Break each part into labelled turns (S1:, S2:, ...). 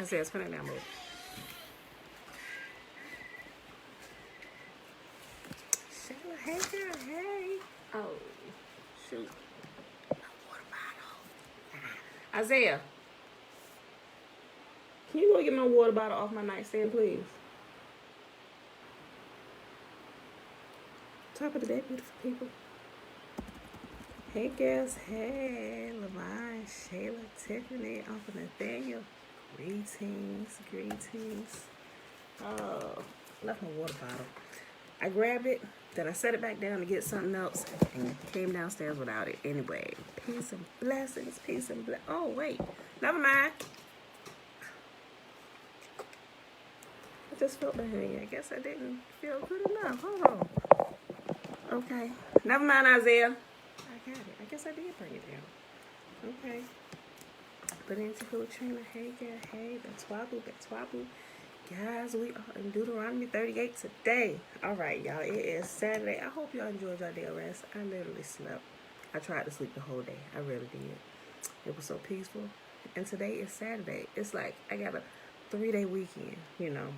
S1: I said, turn it down, boo. Shayla, hey, girl, hey. Oh, shoot. A water bottle. Isaiah, can you go get my water bottle off my nightstand, please? Top of the day, beautiful people. Hey, girls. Hey, Lavine, Shayla, Tiffany, Uncle Nathaniel. Greetings. Oh, left my water bottle. I grabbed it, then I set it back down to get something else, and came downstairs without it. Anyway, peace and blessings, Oh, wait. Never mind. I just felt behind you. I guess I didn't feel good enough. Hold on. Okay. Never mind, Isaiah. I got it. I guess I did bring it down. Okay. But into Trina, hey girl, hey, that's Wabu. Guys, we are in Deuteronomy 38 today. All right, y'all, it is Saturday. I hope y'all enjoyed your day of rest. I literally slept. I tried to sleep the whole day. I really did. It was so peaceful. And today is Saturday. It's like I got a 3-day weekend,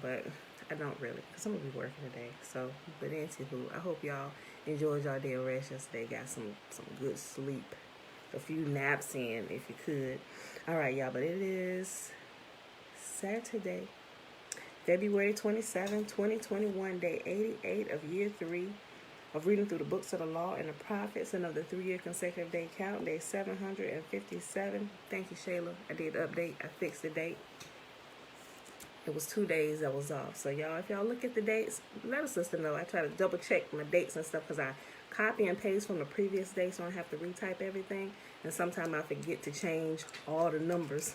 S1: but I don't really, because I'm going to be working today. So, but anywho, I hope y'all enjoyed your day of rest yesterday. Got some good sleep. A few naps in, if you could. All right, y'all, but it is Saturday, February 27, 2021, day 88 of year 3 of reading through the books of the law and the prophets and of the 3-year consecutive day count, day 757. Thank you, Shayla. I did the update. I fixed the date. It was 2 days I was off. So, y'all, if y'all look at the dates, let us know. I try to double check my dates and stuff because I copy and paste from the previous day so I don't have to retype everything. And sometimes I forget to change all the numbers.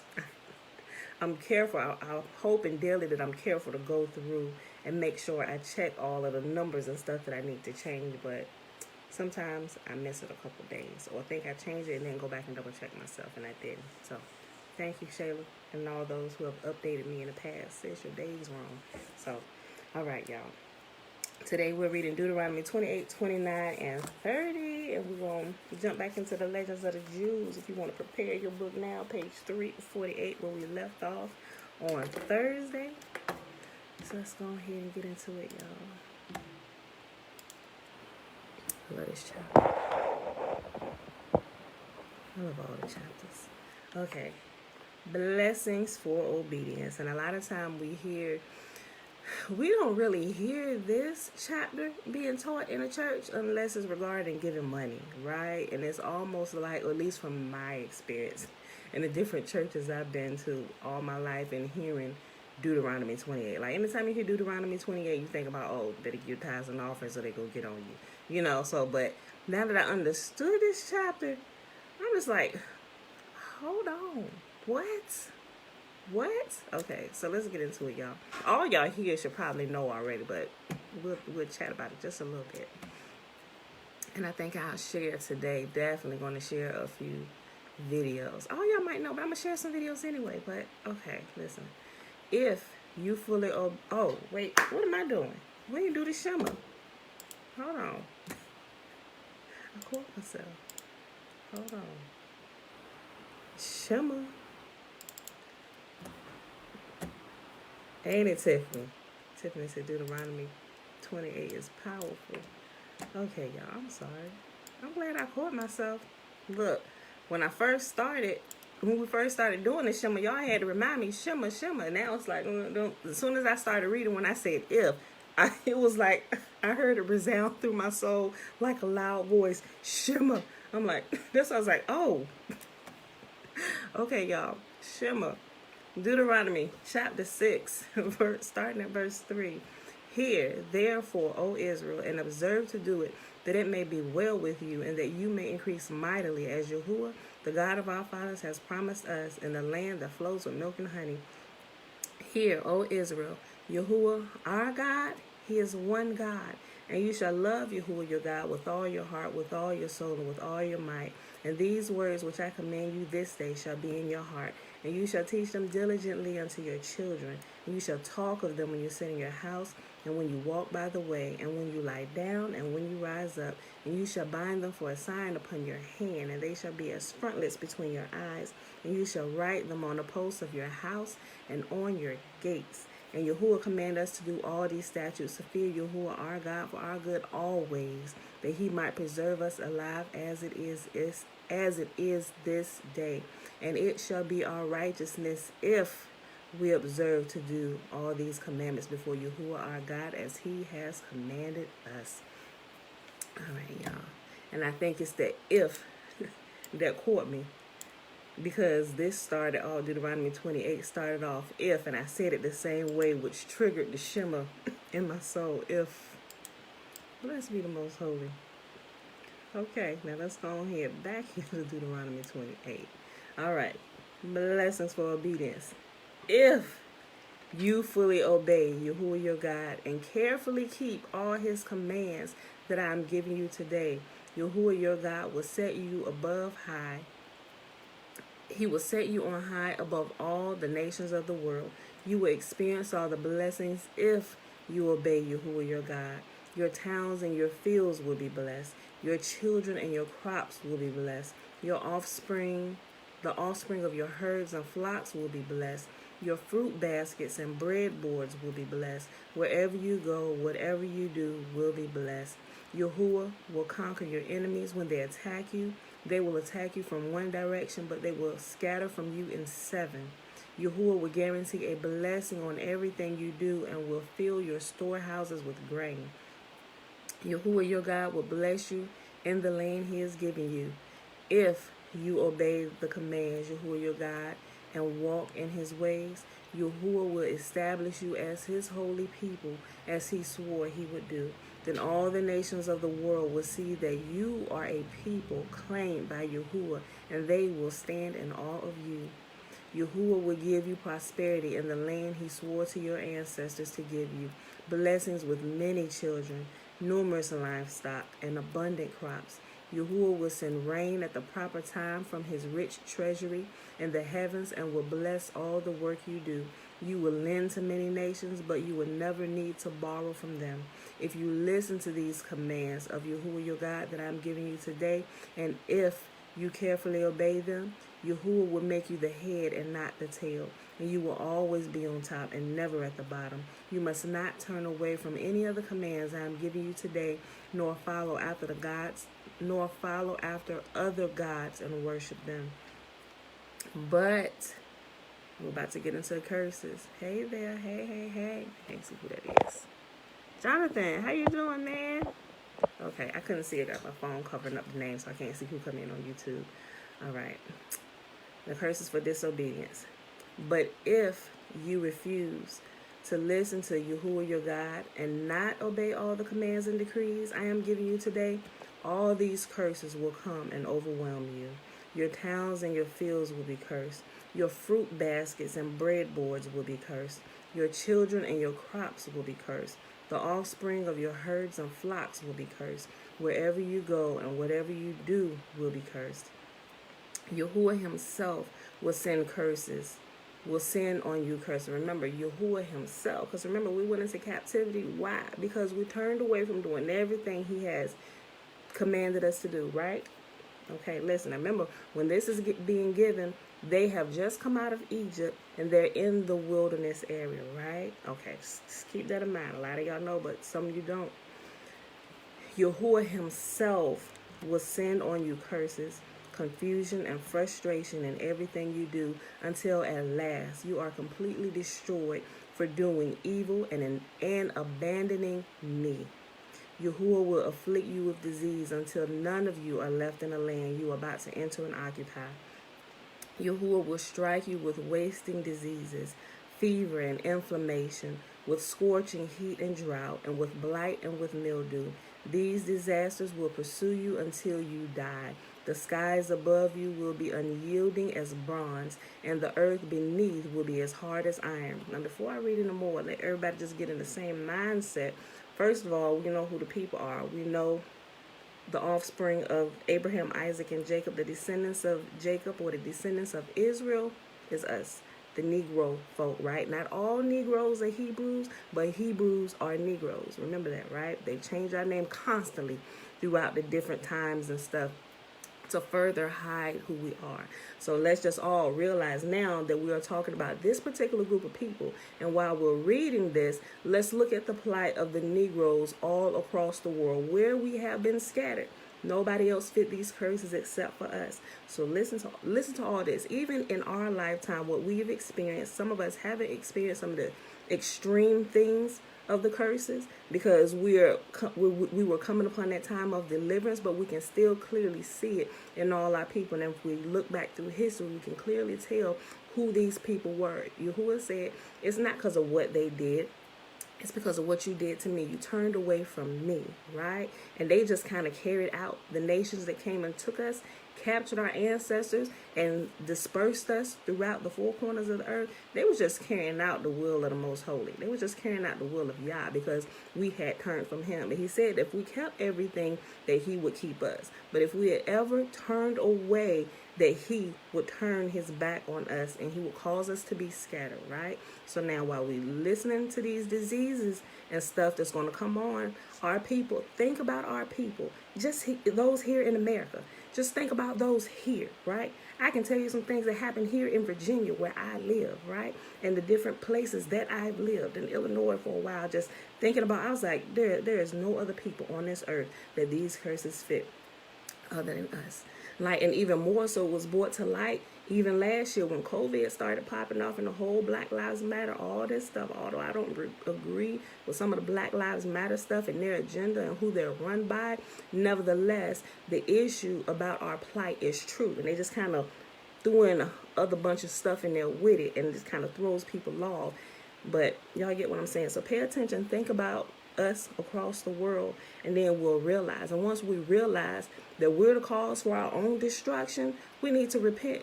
S1: I'm careful. I hope and daily that I'm careful to go through and make sure I check all of the numbers and stuff that I need to change. But sometimes I miss it a couple days or think I changed it and then go back and double check myself, and I didn't. So thank you, Shayla, and all those who have updated me in the past. Says your day's wrong. So, all right, y'all. Today we're reading Deuteronomy 28, 29, and 30, and we're going to jump back into the Legends of the Jews. If you want to prepare your book now, page 348, where we left off on Thursday. So let's go ahead and get into it, y'all. I love this chapter. I love all the chapters. Okay. Blessings for obedience. And a lot of time we don't really hear this chapter being taught in a church unless it's regarding giving money, right? And it's almost like, or at least from my experience, in the different churches I've been to all my life and hearing Deuteronomy 28. Like, anytime you hear Deuteronomy 28, you think about, oh, they give tithes and offerings so they go get on you. But now that I understood this chapter, I'm just like, hold on, what? Okay, so let's get into it, y'all. All y'all here should probably know already, but we'll chat about it just a little bit. And I think I'll share today, definitely going to share a few videos. All y'all might know, but I'm going to share some videos anyway. But, okay, listen. If you fully... Oh, wait, what am I doing? We didn't do the shimmer. Hold on. I caught myself. Hold on. Shimmer. Ain't it, Tiffany? Tiffany said Deuteronomy 28 is powerful. Okay, y'all, I'm sorry. I'm glad I caught myself. Look, when we first started doing the shimmer, y'all had to remind me, shimmer. And now it's like, as soon as I started reading, when I said if, it was like, I heard it resound through my soul like a loud voice, shimmer. I'm like, I was like, oh. Okay, y'all, shimmer. Deuteronomy chapter 6, starting at verse 3. Hear, therefore, O Israel, and observe to do it, that it may be well with you, and that you may increase mightily, as Yahuwah, the God of our fathers, has promised us, in the land that flows with milk and honey. Hear, O Israel, Yahuwah, our God, he is one God, and you shall love Yahuwah your God with all your heart, with all your soul, and with all your might, And these words which I command you this day shall be in your heart, and you shall teach them diligently unto your children. And you shall talk of them when you sit in your house, and when you walk by the way, and when you lie down, and when you rise up. And you shall bind them for a sign upon your hand, and they shall be as frontlets between your eyes. And you shall write them on the posts of your house and on your gates. And Yahuwah command us to do all these statutes, to fear Yahuwah our God for our good always, that he might preserve us alive as it is this day. And it shall be our righteousness if we observe to do all these commandments before Yahuwah our God as he has commanded us. All right, y'all. And I think it's the if that caught me, because this started off, Deuteronomy 28 started off if, and I said it the same way, which triggered the shimmer in my soul. If, blessed be the most holy. Okay, now let's go on here back into Deuteronomy 28. All right, blessings for obedience. If you fully obey Yahuwah your God and carefully keep all his commands that I am giving you today, Yahuwah your God will set you above high. He will set you on high above all the nations of the world. You will experience all the blessings if you obey Yahuwah your God. Your towns and your fields will be blessed. Your children and your crops will be blessed. Your offspring, the offspring of your herds and flocks will be blessed. Your fruit baskets and bread boards will be blessed. Wherever you go, whatever you do will be blessed. Yahuwah will conquer your enemies when they attack you. They will attack you from one direction, but they will scatter from you in 7. Yahuwah will guarantee a blessing on everything you do and will fill your storehouses with grain. Yahuwah your God will bless you in the land he is giving you if you obey the commands, Yahuwah your God, and walk in his ways. Yahuwah will establish you as his holy people, as he swore he would do. Then all the nations of the world will see that you are a people claimed by Yahuwah, and they will stand in awe of you. Yahuwah will give you prosperity in the land he swore to your ancestors to give you, blessings with many children, numerous livestock, and abundant crops. Yahuwah will send rain at the proper time from his rich treasury in the heavens and will bless all the work you do. You will lend to many nations, but you will never need to borrow from them. If you listen to these commands of Yahuwah your God that I'm giving you today, and if you carefully obey them, Yahuwah will make you the head and not the tail, and you will always be on top and never at the bottom. You must not turn away from any of the commands I am giving you today, nor follow after other gods and worship them. But we're about to get into the curses. Hey there, hey. I can't see who that is. Jonathan, how you doing, man? Okay, I couldn't see it. I got my phone covering up the name, so I can't see who come in on YouTube. All right. The curses for disobedience. But if you refuse to listen to Yahuwah your God and not obey all the commands and decrees I am giving you today, all these curses will come and overwhelm you. Your towns and your fields will be cursed. Your fruit baskets and bread boards will be cursed. Your children and your crops will be cursed. The offspring of your herds and flocks will be cursed. Wherever you go and whatever you do will be cursed. Yahuwah himself will send on you curses. Remember, Yahuwah himself. Because remember, we went into captivity. Why? Because we turned away from doing everything he has commanded us to do, right? Okay, listen. Remember, when this is being given, they have just come out of Egypt and they're in the wilderness area, right? Okay, just keep that in mind. A lot of y'all know, but some of you don't. Yahuwah himself will send on you curses, confusion, and frustration in everything you do until at last you are completely destroyed for doing evil and abandoning me. Yahuwah will afflict you with disease until none of you are left in the land you are about to enter and occupy. Yahuwah will strike you with wasting diseases, fever and inflammation, with scorching heat and drought, and with blight and with mildew. These disasters will pursue you until you die. The skies above you will be unyielding as bronze, and the earth beneath will be as hard as iron. Now, before I read any more, let everybody just get in the same mindset. First of all, we know who the people are. We know the offspring of Abraham, Isaac, and Jacob, the descendants of Jacob or the descendants of Israel is us, the Negro folk, right? Not all Negroes are Hebrews, but Hebrews are Negroes. Remember that, right? They change our name constantly throughout the different times and stuff to further hide who we are. So let's just all realize now that we are talking about this particular group of people. And while we're reading this, let's look at the plight of the Negroes all across the world where we have been scattered. Nobody else fit these curses except for us. So listen to all this. Even in our lifetime, what we've experienced, some of us haven't experienced some of the extreme things of the curses because we were coming upon that time of deliverance, but we can still clearly see it in all our people. And if we look back through history, we can clearly tell who these people were. Yahuwah said, it's not because of what they did. It's because of what you did to me. You turned away from me, right? And they just kind of carried out the nations that came and took us, captured our ancestors, and dispersed us throughout the four corners of the earth. They were just carrying out the will of the Most Holy. They were just carrying out the will of Yah because we had turned from him. And he said if we kept everything, that he would keep us. But if we had ever turned away, that he would turn his back on us and he would cause us to be scattered, right? So now while we listening to these diseases and stuff that's going to come on our people, think about our people, just those here in America. Just think about those here, right? I can tell you some things that happened here in Virginia where I live, right? And the different places that I've lived in Illinois for a while, just thinking about, I was like, there is no other people on this earth that these curses fit other than us. Like, and even more so was brought to light even last year when COVID started popping off and the whole Black Lives Matter, all this stuff, although I don't agree with some of the Black Lives Matter stuff and their agenda and who they're run by, nevertheless, the issue about our plight is true. And they just kind of threw in a other bunch of stuff in there with it and it just kind of throws people off. But y'all get what I'm saying. So pay attention, think about us across the world, and then we'll realize. And once we realize that we're the cause for our own destruction, we need to repent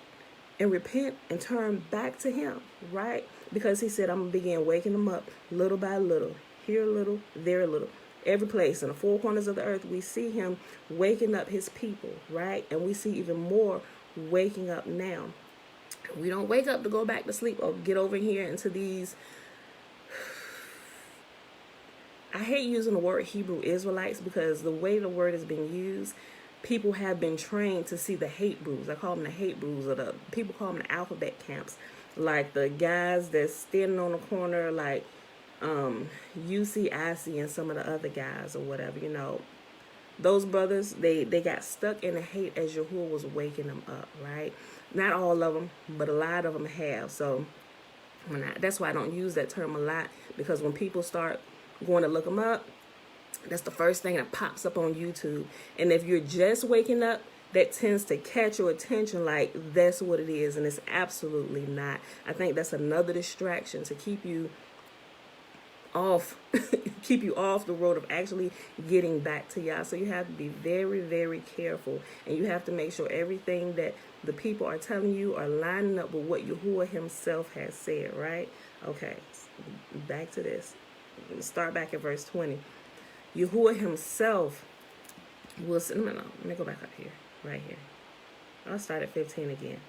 S1: and turn back to him, right? Because he said, I'm going to begin waking them up little by little, here a little, there a little. Every place in the four corners of the earth, we see him waking up his people, right? And we see even more waking up now. We don't wake up to go back to sleep or get over here into these, I hate using the word Hebrew Israelites because the way the word is being used, people have been trained to see the hate brews. I call them the hate brews, or the people call them the alphabet camps. Like the guys that's standing on the corner, like UCIC and some of the other guys or whatever, you know. Those brothers, they got stuck in the hate as Yahuwah was waking them up, right? Not all of them, but a lot of them have. So that's why I don't use that term a lot, because when people start going to look them up, that's the first thing that pops up on YouTube. And if you're just waking up, that tends to catch your attention like that's what it is, and it's absolutely not. I think that's another distraction to keep you off the road of actually getting back to Yah. So you have to be very, very careful, and you have to make sure everything that the people are telling you are lining up with what Yahuwah himself has said, right? Okay, back to this. Start back at verse 20. Yahuwah himself will say, no, let me go back up here, right here. I'll start at 15 again.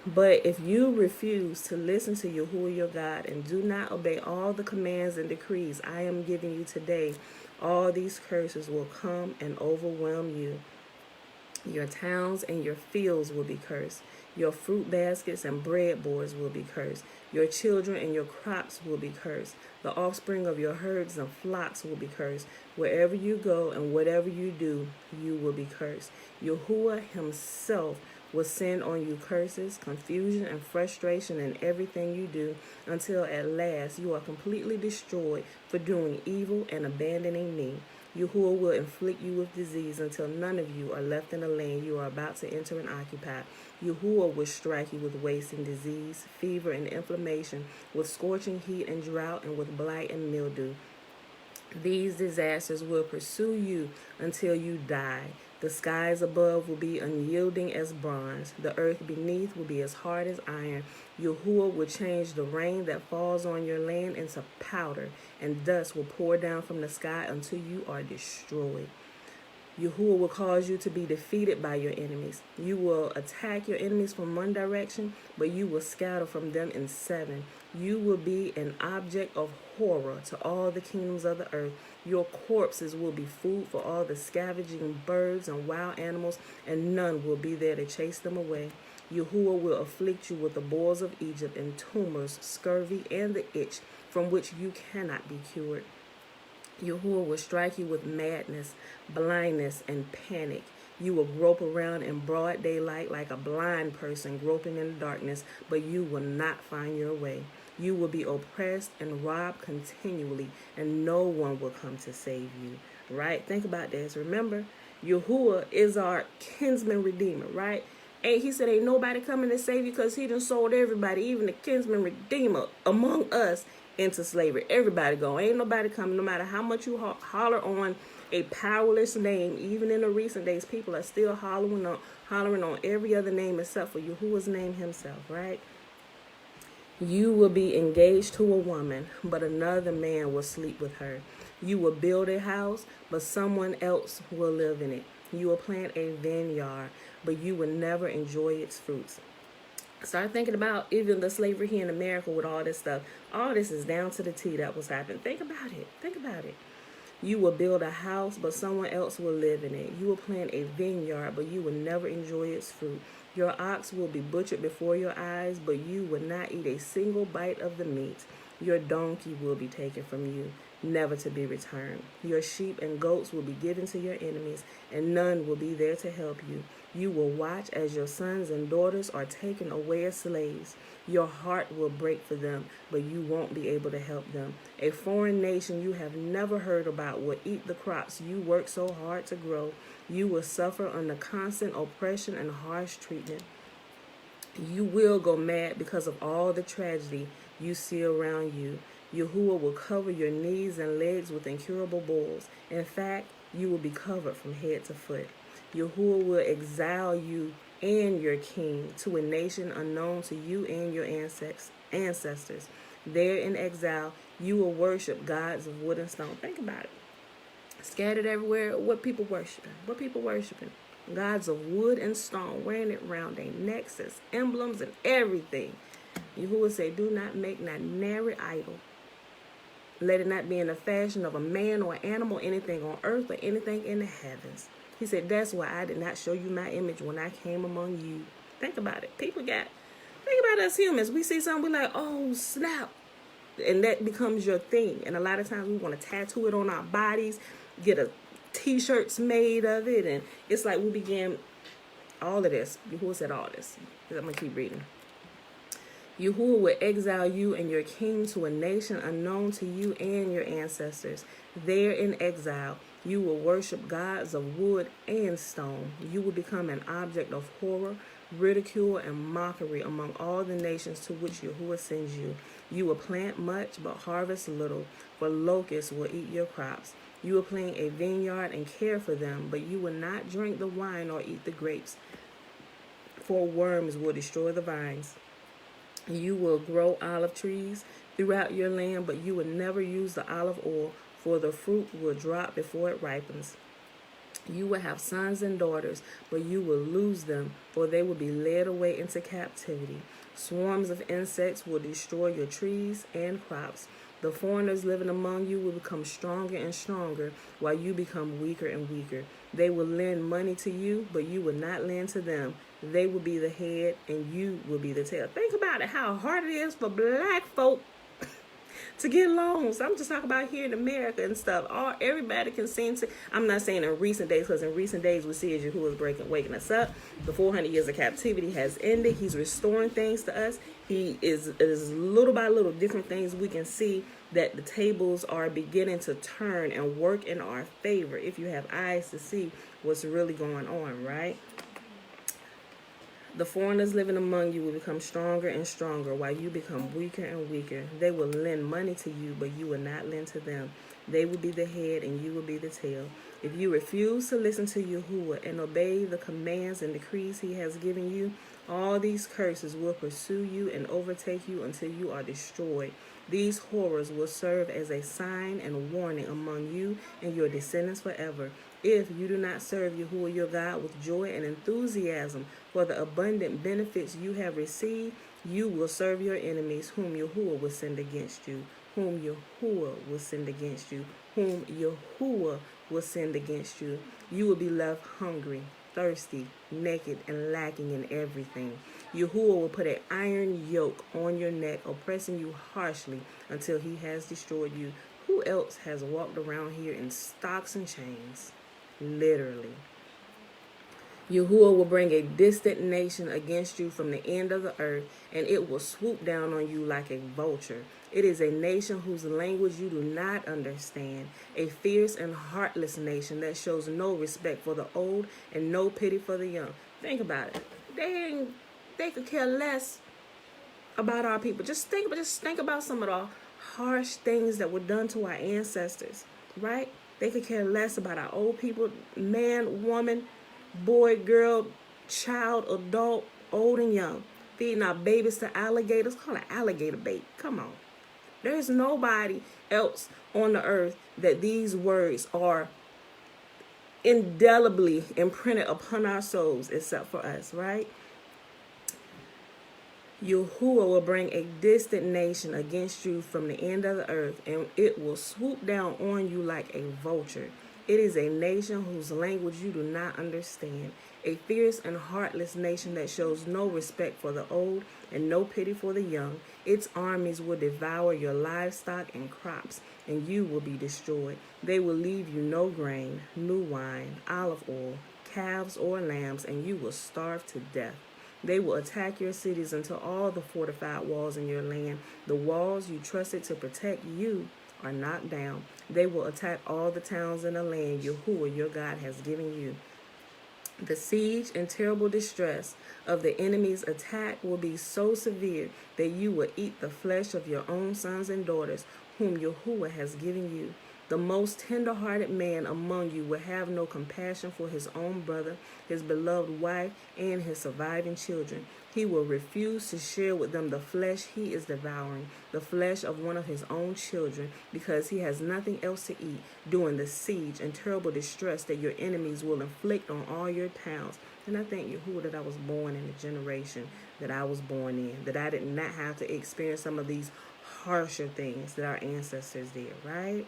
S1: But if you refuse to listen to Yahuwah your God and do not obey all the commands and decrees I am giving you today, all these curses will come and overwhelm you. Your towns and your fields will be cursed. Your fruit baskets and bread boards will be cursed. Your children and your crops will be cursed. The offspring of your herds and flocks will be cursed. Wherever you go and whatever you do, you will be cursed. Yahuwah himself will send on you curses, confusion, and frustration in everything you do, until at last you are completely destroyed for doing evil and abandoning me. Yahuwah will inflict you with disease until none of you are left in the land you are about to enter and occupy. Yahuwah will strike you with wasting disease, fever, and inflammation, with scorching heat and drought, and with blight and mildew. These disasters will pursue you until you die. The skies above will be unyielding as bronze. The earth beneath will be as hard as iron. Yahuwah will change the rain that falls on your land into powder, and dust will pour down from the sky until you are destroyed. Yahuwah will cause you to be defeated by your enemies. You will attack your enemies from one direction, but you will scatter from them in 7. You will be an object of horror to all the kingdoms of the earth. Your corpses will be food for all the scavenging birds and wild animals, and none will be there to chase them away. Yahuwah will afflict you with the boils of Egypt and tumors, scurvy, and the itch from which you cannot be cured. Yahuwah will strike you with madness, blindness, and panic. You will grope around in broad daylight like a blind person groping in the darkness, but you will not find your way. You will be oppressed and robbed continually, and no one will come to save you. Right? Think about this. Remember, Yahuwah is our kinsman redeemer, right? And he said, ain't nobody coming to save you because he done sold everybody, even the kinsman redeemer among us, into slavery. Everybody going. Ain't nobody coming. No matter how much you holler on a powerless name, even in the recent days, people are still hollering on every other name except for Yahuwah's name himself, right? You will be engaged to a woman, but another man will sleep with her. You will build a house, but someone else will live in it. You will plant a vineyard, but you will never enjoy its fruits. Start thinking about even the slavery here in America with all this stuff. All this is down to the T that was happening. Think about it. Think about it. You will build a house, but someone else will live in it. You will plant a vineyard, but you will never enjoy its fruit. Your ox will be butchered before your eyes, but you will not eat a single bite of the meat. Your donkey will be taken from you, never to be returned. Your sheep and goats will be given to your enemies, and none will be there to help you. You will watch as your sons and daughters are taken away as slaves. Your heart will break for them, but you won't be able to help them. A foreign nation you have never heard about will eat the crops you work so hard to grow. You will suffer under constant oppression and harsh treatment. You will go mad because of all the tragedy you see around you. Yahuwah will cover your knees and legs with incurable boils. In fact, you will be covered from head to foot. Yahuwah will exile you and your king to a nation unknown to you and your ancestors. There in exile, you will worship gods of wood and stone. Think about it. Scattered everywhere, what people worshiping? What people worshiping? Gods of wood and stone, wearing it around their necks as emblems and everything. Yahuwah say, do not make that nary idol. Let it not be in the fashion of a man or animal, anything on earth or anything in the heavens. He said, that's why I did not show you my image when I came among you. Think about it. Think about us humans. We see something, we're like, oh, snap. And that becomes your thing. And a lot of times we want to tattoo it on our bodies, get a t-shirts made of it. And it's like we began all of this. Yahuwah said all this. I'm going to keep reading. Yahuwah will exile you and your king to a nation unknown to you and your ancestors. There in exile, you will worship gods of wood and stone. You will become an object of horror, ridicule, and mockery among all the nations to which Yahuwah sends you. You will plant much, but harvest little, for locusts will eat your crops. You will plant a vineyard and care for them, but you will not drink the wine or eat the grapes, for worms will destroy the vines. You will grow olive trees throughout your land, but you will never use the olive oil, for the fruit will drop before it ripens. You will have sons and daughters, but you will lose them, for they will be led away into captivity. Swarms of insects will destroy your trees and crops. The foreigners living among you will become stronger and stronger, while you become weaker and weaker. They will lend money to you, but you will not lend to them. They will be the head, and you will be the tail. Think about it, how hard it is for black folk to get loans. I'm just talking about here in America and stuff. Everybody can seem to, I'm not saying in recent days, because in recent days we see as Yahuwah is waking us up. The 400 years of captivity has ended. He's restoring things to us. He is little by little different things we can see that the tables are beginning to turn and work in our favor if you have eyes to see what's really going on, right? The foreigners living among you will become stronger and stronger, while you become weaker and weaker. They will lend money to you, but you will not lend to them. They will be the head, and you will be the tail. If you refuse to listen to Yahuwah and obey the commands and decrees he has given you, all these curses will pursue you and overtake you until you are destroyed. These horrors will serve as a sign and warning among you and your descendants forever. If you do not serve Yahuwah your God with joy and enthusiasm for the abundant benefits you have received, you will serve your enemies, whom Yahuwah will send against you, whom Yahuwah will send against you, whom Yahuwah will send against you. You will be left hungry, thirsty, naked, and lacking in everything. Yahuwah will put an iron yoke on your neck, oppressing you harshly until he has destroyed you. Who else has walked around here in stocks and chains? Literally. Yahuwah will bring a distant nation against you from the end of the earth, and it will swoop down on you like a vulture. It is a nation whose language you do not understand, a fierce and heartless nation that shows no respect for the old and no pity for the young. Think about it. They could care less about our people. Just think about some of the harsh things that were done to our ancestors, right? They could care less about our old people, man, woman, boy, girl, child, adult, old and young. Feeding our babies to alligators. Call it alligator bait. Come on. There's nobody else on the earth that these words are indelibly imprinted upon our souls except for us, right? Yahuwah will bring a distant nation against you from the end of the earth, and it will swoop down on you like a vulture. It is a nation whose language you do not understand, a fierce and heartless nation that shows no respect for the old and no pity for the young. Its armies will devour your livestock and crops, and you will be destroyed. They will leave you no grain, new wine, olive oil, calves or lambs, and you will starve to death. They will attack your cities until all the fortified walls in your land, the walls you trusted to protect you, are knocked down. They will attack all the towns in the land Yahuwah your God has given you. The siege and terrible distress of the enemy's attack will be so severe that you will eat the flesh of your own sons and daughters, whom Yahuwah has given you. The most tender-hearted man among you will have no compassion for his own brother, his beloved wife, and his surviving children. He will refuse to share with them the flesh he is devouring, the flesh of one of his own children, because he has nothing else to eat during the siege and terrible distress that your enemies will inflict on all your towns. And I thank Yahuwah that I was born in the generation that I was born in, that I did not have to experience some of these harsher things that our ancestors did, right?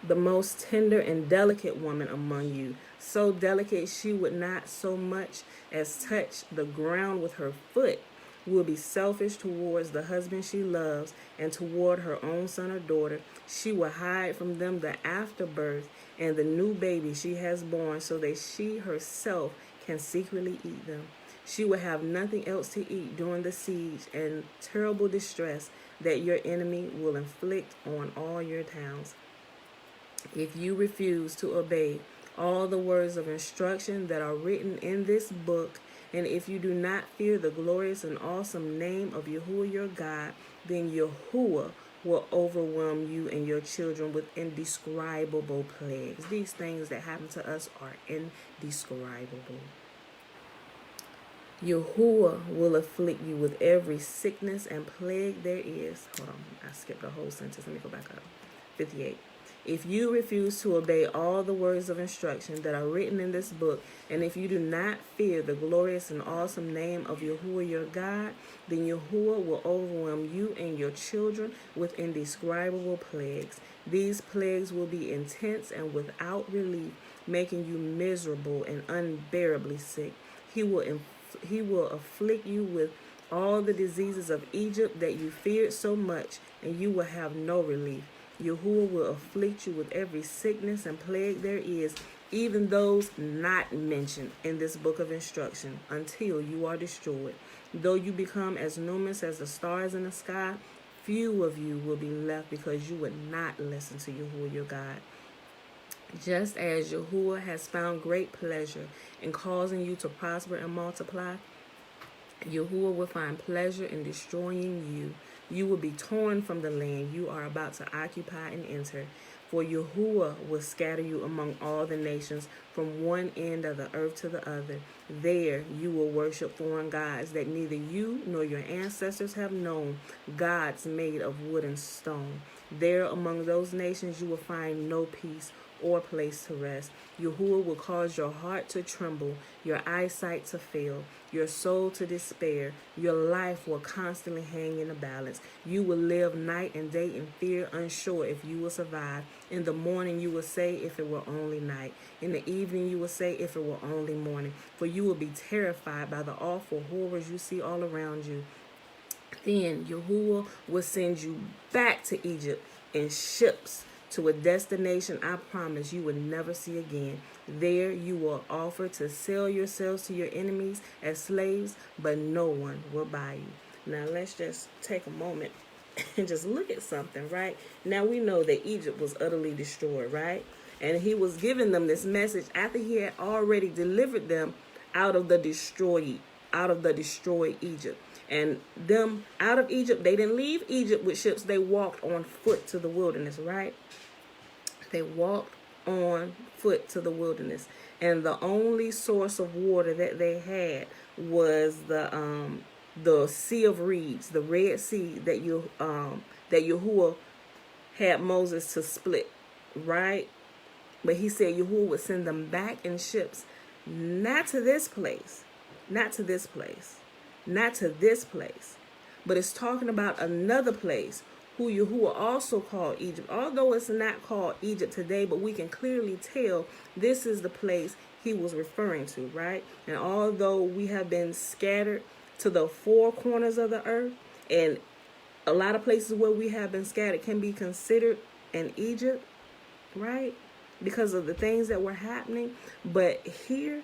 S1: The most tender and delicate woman among you, so delicate she would not so much as touch the ground with her foot, will be selfish towards the husband she loves and toward her own son or daughter. She will hide from them the afterbirth and the new baby she has born so that she herself can secretly eat them. She will have nothing else to eat during the siege and terrible distress that your enemy will inflict on all your towns. If you refuse to obey all the words of instruction that are written in this book, and if you do not fear the glorious and awesome name of Yahuwah your God, then Yahuwah will overwhelm you and your children with indescribable plagues. These things that happen to us are indescribable. Yahuwah will afflict you with every sickness and plague there is. Hold on, I skipped the whole sentence. Let me go back up. 58. If you refuse to obey all the words of instruction that are written in this book, and if you do not fear the glorious and awesome name of Yahuwah your God, then Yahuwah will overwhelm you and your children with indescribable plagues. These plagues will be intense and without relief, making you miserable and unbearably sick. He will afflict you with all the diseases of Egypt that you feared so much, and you will have no relief. Yahuwah will afflict you with every sickness and plague there is, even those not mentioned in this book of instruction, until you are destroyed. Though you become as numerous as the stars in the sky, few of you will be left because you would not listen to Yahuwah your God. Just as Yahuwah has found great pleasure in causing you to prosper and multiply, Yahuwah will find pleasure in destroying you. You will be torn from the land you are about to occupy and enter. For Yahuwah will scatter you among all the nations from one end of the earth to the other. There you will worship foreign gods that neither you nor your ancestors have known, gods made of wood and stone. There among those nations you will find no peace or place to rest. Yahuwah will cause your heart to tremble, your eyesight to fail, your soul to despair. Your life will constantly hang in a balance. You will live night and day in fear, unsure if you will survive. In the morning you will say, if it were only night. In the evening you will say, if it were only morning. For you will be terrified by the awful horrors you see all around you. Then Yahuwah will send you back to Egypt in ships, to a destination I promise you will never see again. There you will offer to sell yourselves to your enemies as slaves, but no one will buy you. Now let's just take a moment and just look at something, right? Now we know that Egypt was utterly destroyed, right? And he was giving them this message after he had already delivered them out of the destroyed Egypt. And them out of Egypt, they didn't leave Egypt with ships. They walked on foot to the wilderness, right? They walked on foot to the wilderness. And the only source of water that they had was the Sea of Reeds, the Red Sea that Yahuwah had Moses to split, right? But he said Yahuwah would send them back in ships, not to this place, not to this place, not to this place, but it's talking about another place who Yahuwah also called Egypt. Although it's not called Egypt today, but we can clearly tell this is the place he was referring to, right? And although we have been scattered to the four corners of the earth, and a lot of places where we have been scattered can be considered an Egypt, right? Because of the things that were happening. But here,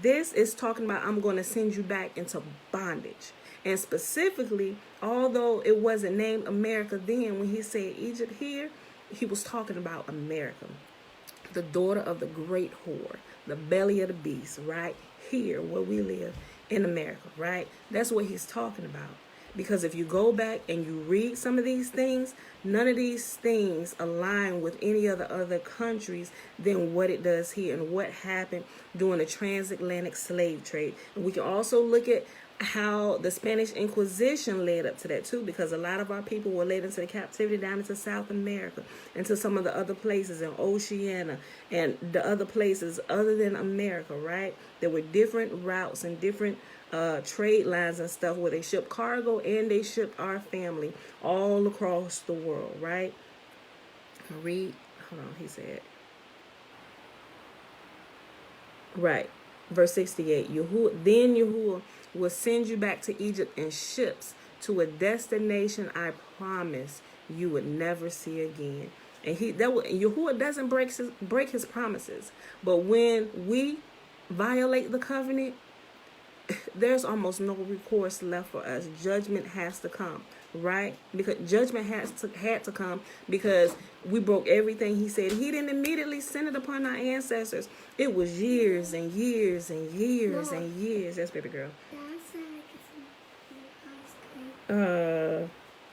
S1: this is talking about, I'm going to send you back into bondage. And specifically, although it wasn't named America then, when he said Egypt here, he was talking about America, the daughter of the great whore, the belly of the beast, right? Here, where we live in America, right? That's what he's talking about. Because if you go back and you read some of these things, none of these things align with any of the other countries than what it does here and what happened during the transatlantic slave trade. And we can also look at how the Spanish Inquisition led up to that too, because a lot of our people were led into the captivity down into South America, into some of the other places in Oceania and the other places other than America, right? There were different routes and different trade lines and stuff where they shipped cargo and they shipped our family all across the world, right? Read, hold on, he said, right, verse 68, then Yahuwah will send you back to Egypt in ships to a destination I promise you would never see again. And Yahuwah doesn't break his promises, but when we violate the covenant, there's almost no recourse left for us. Judgment has to come, right? Because judgment had to come because we broke everything he said. He didn't immediately send it upon our ancestors. It was years and years and years and years. That's baby girl.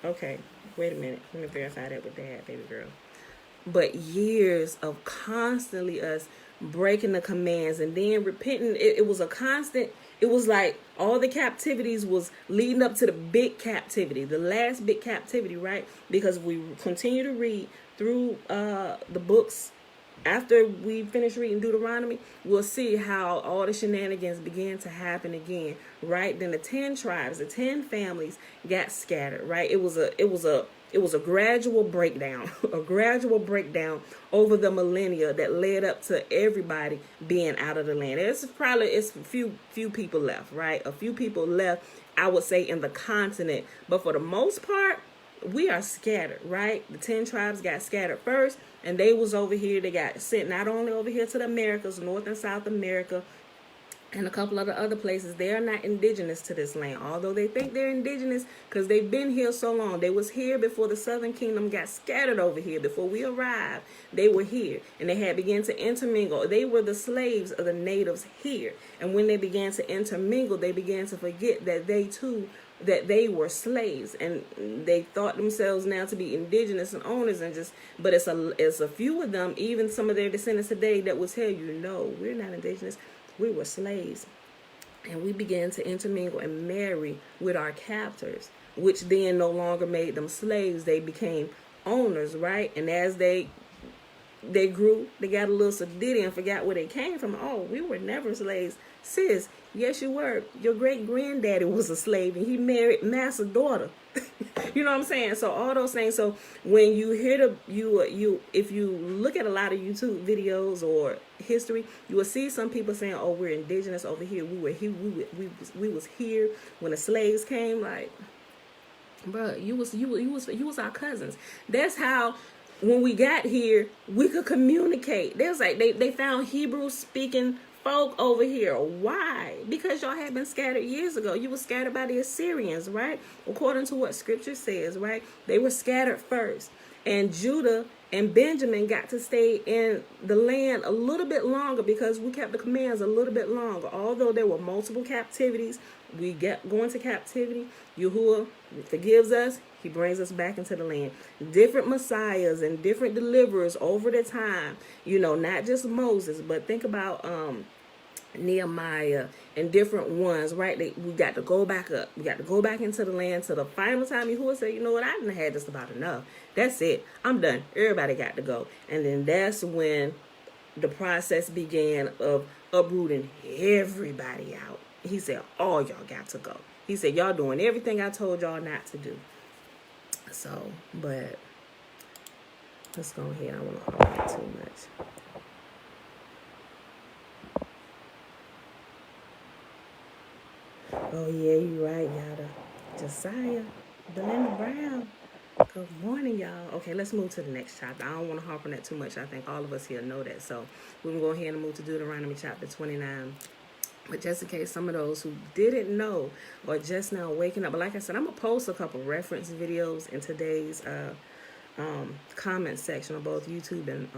S1: Okay. Wait a minute. Let me verify that with Dad, baby girl. But years of constantly us breaking the commands and then repenting. It was a constant. It was like all the captivities was leading up to the big captivity, the last big captivity, right? Because we continue to read through the books. After we finish reading Deuteronomy, we'll see how all the shenanigans began to happen again, right? Then the 10 tribes, the 10 families got scattered, right? It was a gradual breakdown, over the millennia that led up to everybody being out of the land. It's a few people left, right? A few people left, I would say, in the continent, but for the most part, we are scattered, right? The 10 tribes got scattered first, and they was over here. They got sent not only over here to the Americas, North and South America, and a couple of the other places. They are not indigenous to this land, although they think they're indigenous because they've been here so long. They was here before the Southern Kingdom got scattered over here. Before we arrived, they were here, and they had began to intermingle. They were the slaves of the natives here, and when they began to intermingle, they began to forget that they were slaves, and they thought themselves now to be indigenous and owners, but it's a few of them, even some of their descendants today, that will tell you, no, we're not indigenous. We were slaves, and we began to intermingle and marry with our captors, which then no longer made them slaves. They became owners, right? And as they grew, they got a little sedity and forgot where they came from. Oh, we were never slaves. Sis, yes you were. Your great granddaddy was a slave and he married Master's daughter. You know what I'm saying? So all those things. So when you hear if you look at a lot of YouTube videos or history, you will see some people saying, "Oh, we're indigenous over here. We were here. We was here when the slaves came." Like, bro, you was our cousins. That's how. When we got here, we could communicate. They was like they found Hebrew speaking folk over here. Why? Because y'all had been scattered years ago. You were scattered by the Assyrians, right? According to what scripture says, right? They were scattered first. And Judah and Benjamin got to stay in the land a little bit longer because we kept the commands a little bit longer. Although there were multiple captivities, we get going to captivity. Yahuwah forgives us. He brings us back into the land. Different messiahs and different deliverers over the time. You know, not just Moses, but think about Nehemiah and different ones, right? We got to go back up. We got to go back into the land to the final time Yahuwah said, you know what, I done had just about enough. That's it. I'm done. Everybody got to go. And then that's when the process began of uprooting everybody out. He said, all y'all got to go. He said, y'all doing everything I told y'all not to do. So, but let's go ahead. I don't want to hold on too much. Oh, yeah, you right, Yada. Josiah, Belinda Brown. Good morning, y'all. Okay, let's move to the next chapter. I don't want to harp on that too much. I think all of us here know that. So we're going to go ahead and move to Deuteronomy Chapter 29. But just in case some of those who didn't know or just now waking up. But like I said, I'm going to post a couple reference videos in today's comment section on both YouTube and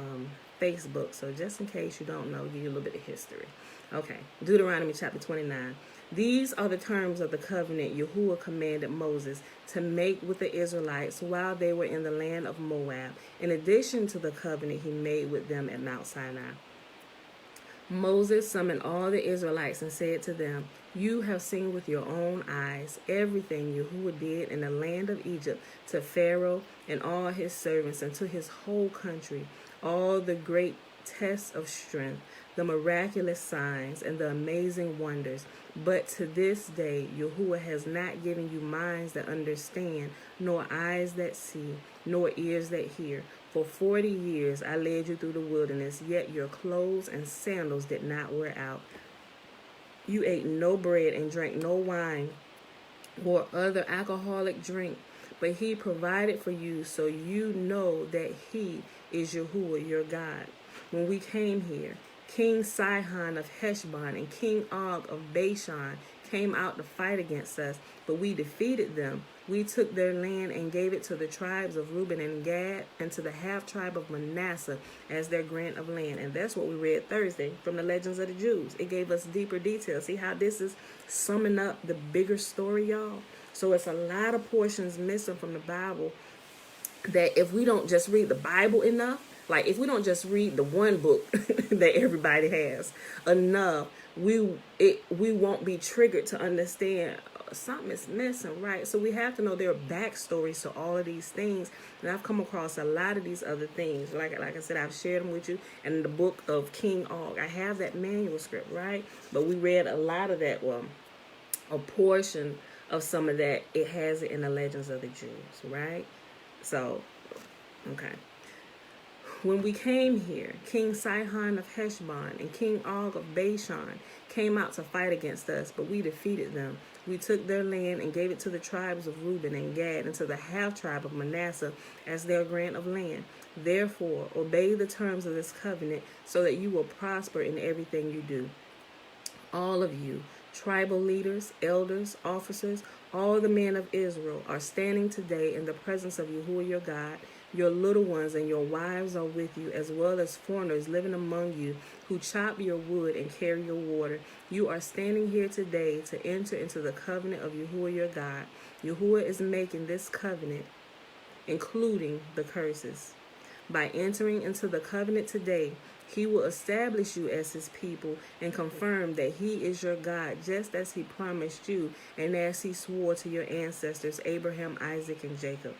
S1: Facebook. So just in case you don't know, give you a little bit of history. Okay, Deuteronomy Chapter 29. These are the terms of the covenant Yahuwah commanded Moses to make with the Israelites while they were in the land of Moab, in addition to the covenant he made with them at Mount Sinai. Moses summoned all the Israelites and said to them, you have seen with your own eyes everything Yahuwah did in the land of Egypt to Pharaoh and all his servants and to his whole country, all the great tests of strength, the miraculous signs, and the amazing wonders. But to this day, Yahuwah has not given you minds that understand, nor eyes that see, nor ears that hear. For 40 years I led you through the wilderness, yet your clothes and sandals did not wear out. You ate no bread and drank no wine or other alcoholic drink, but he provided for you, so you know that he is Yahuwah your God. When we came here, King Sihon of Heshbon and King Og of Bashan came out to fight against us, but we defeated them. We took their land and gave it to the tribes of Reuben and Gad and to the half-tribe of Manasseh as their grant of land. And that's what we read Thursday from the Legends of the Jews. It gave us deeper details. See how this is summing up the bigger story, y'all? So it's a lot of portions missing from the Bible that if we don't just read the Bible enough, like if we don't just read the one book that everybody has enough, we won't be triggered to understand something is missing, right? So we have to know their backstories to all of these things. And I've come across a lot of these other things. Like I said, I've shared them with you in the book of King Og. I have that manuscript, right? But we read a lot of that, well, a portion of some of that. It has it in the Legends of the Jews, right? So, okay. When we came here, King Sihon of Heshbon and King Og of Bashan came out to fight against us, but we defeated them. We took their land and gave it to the tribes of Reuben and Gad and to the half-tribe of Manasseh as their grant of land. Therefore, obey the terms of this covenant so that you will prosper in everything you do. All of you, tribal leaders, elders, officers, all the men of Israel are standing today in the presence of Yahuwah your God. Your little ones and your wives are with you, as well as foreigners living among you who chop your wood and carry your water. You are standing here today to enter into the covenant of Yahuwah your God. Yahuwah is making this covenant, including the curses. By entering into the covenant today, he will establish you as his people and confirm that he is your God, just as he promised you and as he swore to your ancestors, Abraham, Isaac, and Jacob.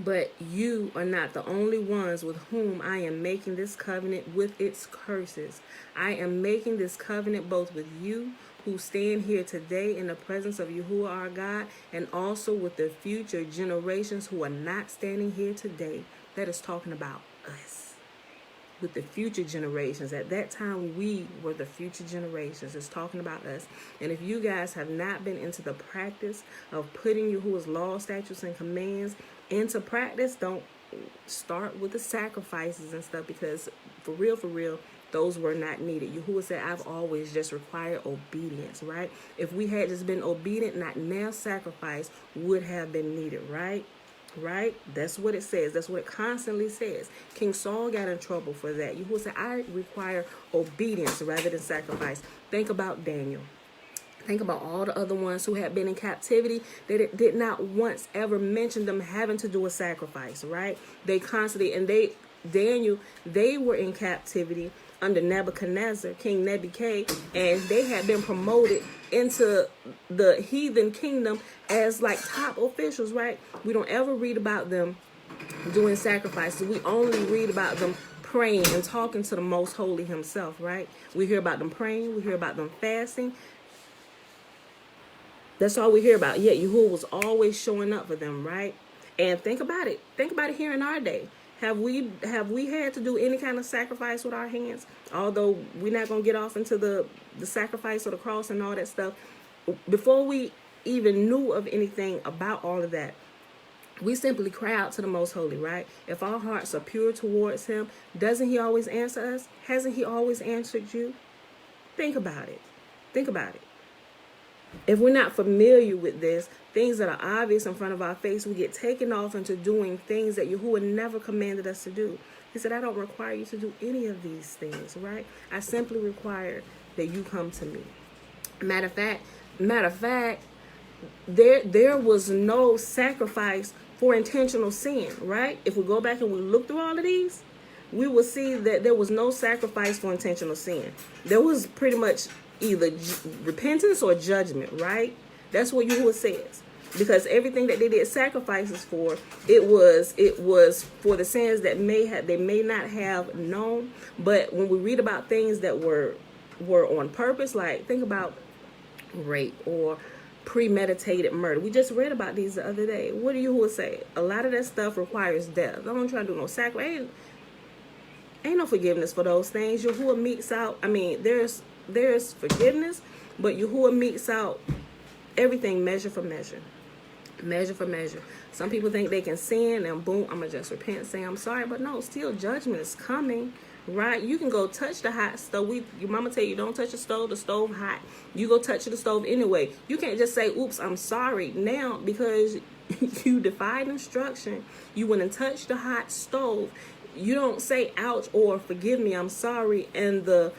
S1: But you are not the only ones with whom I am making this covenant with its curses. I am making this covenant both with you who stand here today in the presence of Yahuwah our God, and also with the future generations who are not standing here today. That is talking about us. With the future generations. At that time, we were the future generations. It's talking about us. And if you guys have not been into the practice of putting Yahuwah's law, statutes, and commands into practice, don't start with the sacrifices and stuff, because for real, those were not needed. Yahuwah said, I've always just required obedience, right? If we had just been obedient, not now sacrifice would have been needed, right? Right? That's what it says. That's what it constantly says. King Saul got in trouble for that. Yahuwah said, I require obedience rather than sacrifice. Think about Daniel. Think about all the other ones who had been in captivity. They did not once ever mention them having to do a sacrifice, right? They constantly, and they were in captivity under Nebuchadnezzar, King Nebuchadnezzar, and they had been promoted into the heathen kingdom as like top officials, right? We don't ever read about them doing sacrifices. We only read about them praying and talking to the Most Holy himself, right? We hear about them praying. We hear about them fasting. That's all we hear about. Yet Yahuwah was always showing up for them, right? And think about it. Think about it here in our day. Have we had to do any kind of sacrifice with our hands? Although we're not going to get off into the sacrifice of the cross and all that stuff. Before we even knew of anything about all of that, we simply cry out to the Most Holy, right? If our hearts are pure towards him, doesn't he always answer us? Hasn't he always answered you? Think about it. Think about it. If we're not familiar with this, things that are obvious in front of our face, we get taken off into doing things that Yahuwah never commanded us to do. He said, I don't require you to do any of these things, right? I simply require that you come to me. Matter of fact, there was no sacrifice for intentional sin, right? If we go back and we look through all of these, we will see that there was no sacrifice for intentional sin. There was pretty much either repentance or judgment, right? That's what Yahuwah says. Because everything that they did sacrifices for, it was for the sins that they may not have known. But when we read about things that were on purpose, like think about rape or premeditated murder. We just read about these the other day. What do Yahuwah say? A lot of that stuff requires death. I don't try to do no sacrifice. Ain't no forgiveness for those things. Yahuwah meets out. I mean, there's forgiveness, but Yahuwah meets out everything measure for measure. Measure for measure. Some people think they can sin and boom, I'm going to just repent, say I'm sorry. But no, still judgment is coming, right? You can go touch the hot stove. Your mama tell you don't touch the stove hot. You go touch the stove anyway. You can't just say, oops, I'm sorry now because you defied instruction. You went and touched the hot stove. You don't say ouch or forgive me, I'm sorry, and the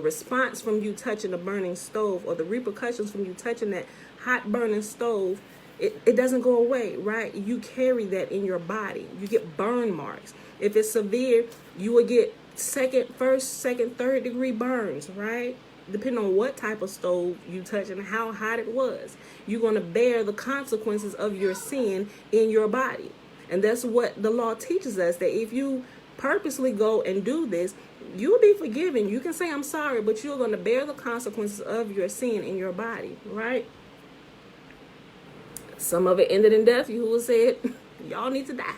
S1: response from you touching the burning stove, or the repercussions from you touching that hot burning stove, it doesn't go away, right? You carry that in your body. You get burn marks. If it's severe, you will get first, second, third degree burns, right? Depending on what type of stove you touch and how hot it was. You're going to bear the consequences of your sin in your body. And that's what the law teaches us, that if you purposely go and do this, you'll be forgiven. You can say, I'm sorry, but you're going to bear the consequences of your sin in your body, right? Some of it ended in death. Yahuwah said, y'all need to die.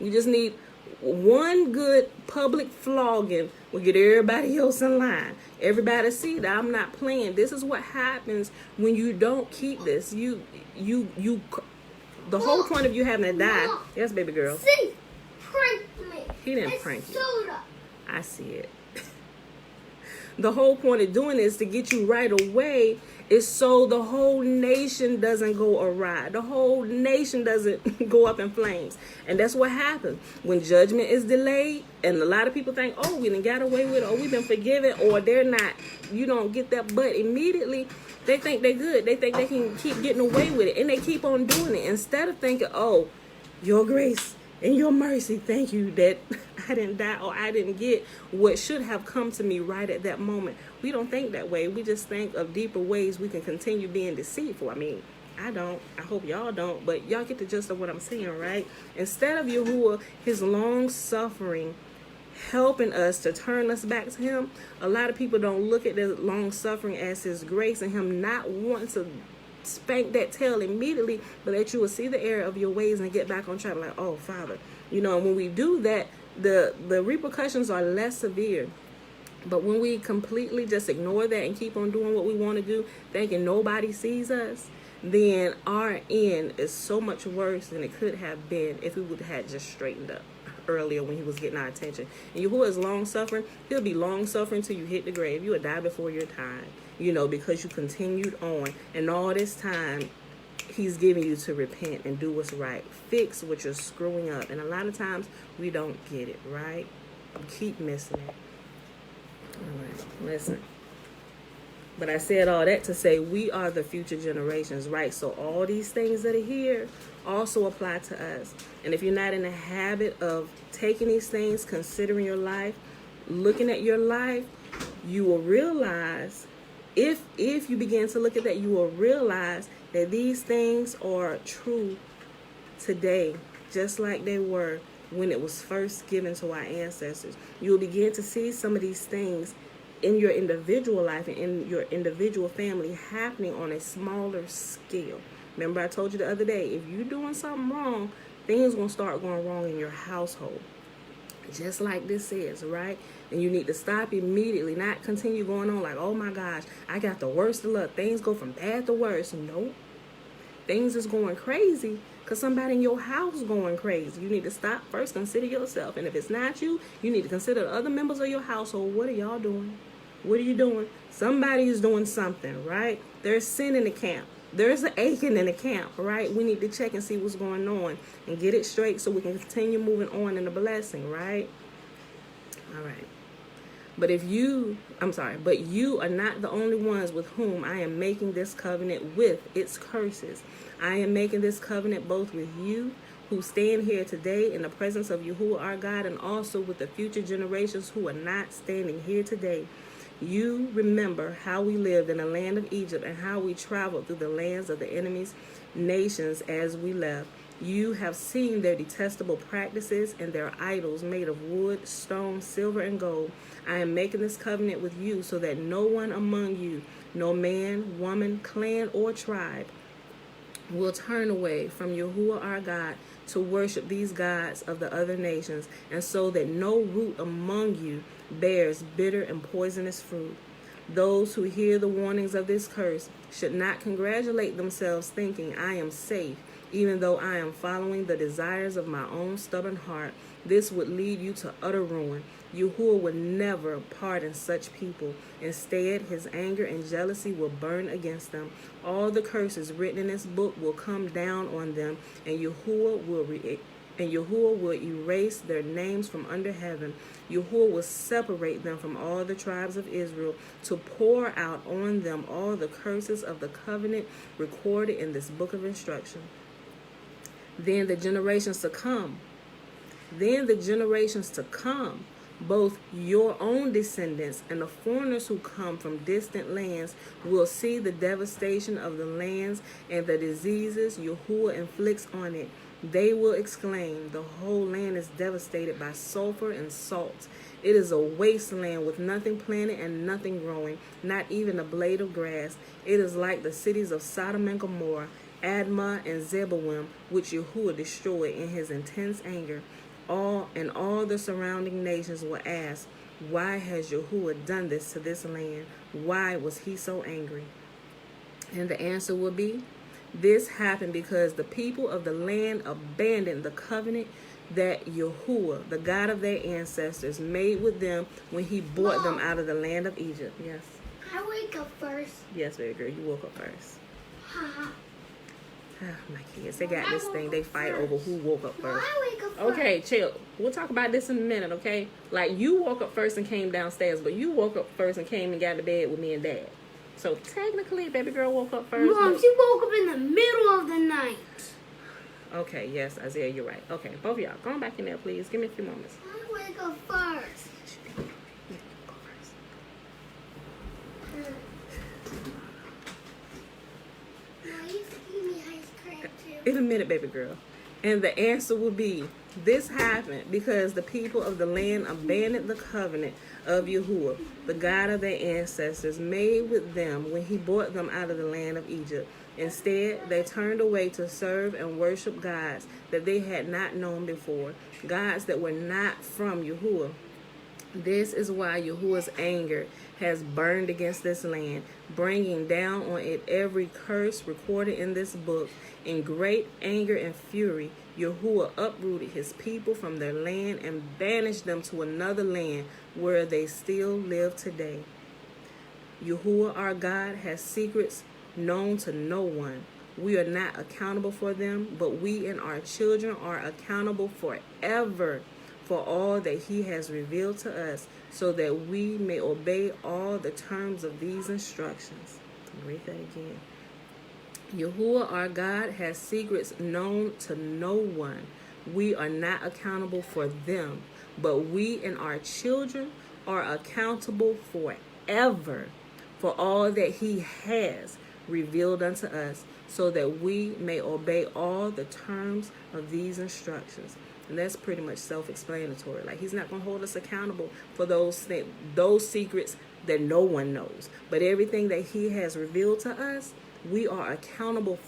S1: We just need one good public flogging will get everybody else in line. Everybody see that I'm not playing. This is what happens when you don't keep this. The whole point of you having to die. Yes, baby girl.
S2: See, prank me.
S1: He didn't prank you.
S2: Soda.
S1: I see it. The whole point of doing this to get you right away is so the whole nation doesn't go awry. The whole nation doesn't go up in flames. And that's what happens when judgment is delayed. And a lot of people think, oh, we done got away with it, or we've been forgiven, or they're not. You don't get that. But immediately they think they're good. They think they can keep getting away with it. And they keep on doing it. Instead of thinking, oh, your grace and your mercy, thank you that I didn't die or I didn't get what should have come to me right at that moment. We don't think that way. We just think of deeper ways we can continue being deceitful. I mean, I don't. I hope y'all don't. But y'all get the gist of what I'm saying, right? Instead of Yahuwah, his long suffering, helping us to turn us back to him, a lot of people don't look at the long suffering as his grace and him not wanting to spank that tail immediately, but that you will see the error of your ways and get back on track. Like, oh, Father, you know, and when we do that, the repercussions are less severe. But when we completely just ignore that and keep on doing what we want to do, thinking nobody sees us, then our end is so much worse than it could have been if we would have had just straightened up earlier when he was getting our attention. And Yahuwah is long-suffering. He'll be long-suffering till you hit the grave. You will die before your time, you know, because you continued on. And all this time, he's giving you to repent and do what's right. Fix what you're screwing up. And a lot of times, we don't get it, right? We keep missing it. All right, listen. But I said all that to say we are the future generations, right? So all these things that are here also apply to us. And if you're not in the habit of taking these things, considering your life, looking at your life, you will realize, if you begin to look at that, you will realize that these things are true today, just like they were when it was first given to our ancestors. You will begin to see some of these things in your individual life and in your individual family happening on a smaller scale. Remember, I told you the other day, if you're doing something wrong, things going to start going wrong in your household. Just like this is, right? And you need to stop immediately, not continue going on like, oh my gosh, I got the worst of luck. Things go from bad to worse. Nope. Things is going crazy because somebody in your house going crazy. You need to stop first, consider yourself. And if it's not you, you need to consider the other members of your household. What are y'all doing? What are you doing? Somebody is doing something, right? There's sin in the camp. There's an aching in the camp, right? We need to check and see what's going on and get it straight so we can continue moving on in the blessing, right? All right. But you are not the only ones with whom I am making this covenant with its curses. I am making this covenant both with you who stand here today in the presence of Yahuwah our God, and also with the future generations who are not standing here today. You remember how we lived in the land of Egypt and how we traveled through the lands of the enemy's nations as we left. You have seen their detestable practices and their idols made of wood, stone, silver, and gold. I am making this covenant with you so that no one among you, no man, woman, clan, or tribe, will turn away from Yahuwah our God to worship these gods of the other nations, and so that no root among you bears bitter and poisonous fruit. Those who hear the warnings of this curse should not congratulate themselves thinking, I am safe, even though I am following the desires of my own stubborn heart. This would lead you to utter ruin. Yahuwah would never pardon such people. Instead, his anger and jealousy will burn against them. All the curses written in this book will come down on them, and Yahuwah will erase their names from under heaven. Yahuwah will separate them from all the tribes of Israel to pour out on them all the curses of the covenant recorded in this book of instruction. Then the generations to come, both your own descendants and the foreigners who come from distant lands will see the devastation of the lands and the diseases Yahuwah inflicts on it. They will exclaim, the whole land is devastated by sulfur and salt. It is a wasteland with nothing planted and nothing growing, not even a blade of grass. It is like the cities of Sodom and Gomorrah, Admah and Zeboim, which Yahuwah destroyed in his intense anger. All the surrounding nations will ask, why has Yahuwah done this to this land? Why was he so angry? And the answer will be, this happened because the people of the land abandoned the covenant that Yahuwah, the God of their ancestors, made with them when he brought them out of the land of Egypt. Yes.
S2: I wake up first.
S1: Yes, baby girl, you woke up first.
S2: Ha.
S1: My kids, they got this thing. They fight over who woke up first.
S2: I wake up first.
S1: Okay, chill. We'll talk about this in a minute, okay? Like, you woke up first and came downstairs, but you woke up first and came and got to bed with me and Dad. So, technically, baby girl woke up first.
S2: Mom, she woke up in the middle of the night.
S1: Okay, yes, Isaiah, you're right. Okay, both of y'all, go on back in there, please. Give me a few moments.
S2: I wake up first.
S1: Go first.
S2: Now you see me
S1: In a minute, baby girl. And the answer will be, this happened because the people of the land abandoned the covenant of Yahuwah, the God of their ancestors, made with them when he brought them out of the land of Egypt. Instead, they turned away to serve and worship gods that they had not known before, gods that were not from Yahuwah. This is why Yahuwah's anger has burned against this land, bringing down on it every curse recorded in this book. In great anger and fury, Yahuwah uprooted his people from their land and banished them to another land where they still live today. Yahuwah our God has secrets known to no one. We are not accountable for them, but we and our children are accountable forever for all that he has revealed to us, so that we may obey all the terms of these instructions. Read that again. Yahuwah our God has secrets known to no one. We are not accountable for them, but we and our children are accountable forever for all that he has revealed unto us, so that we may obey all the terms of these instructions. And that's pretty much self-explanatory. Like, he's not going to hold us accountable for those things, those secrets that no one knows. But everything that he has revealed to us, we are accountable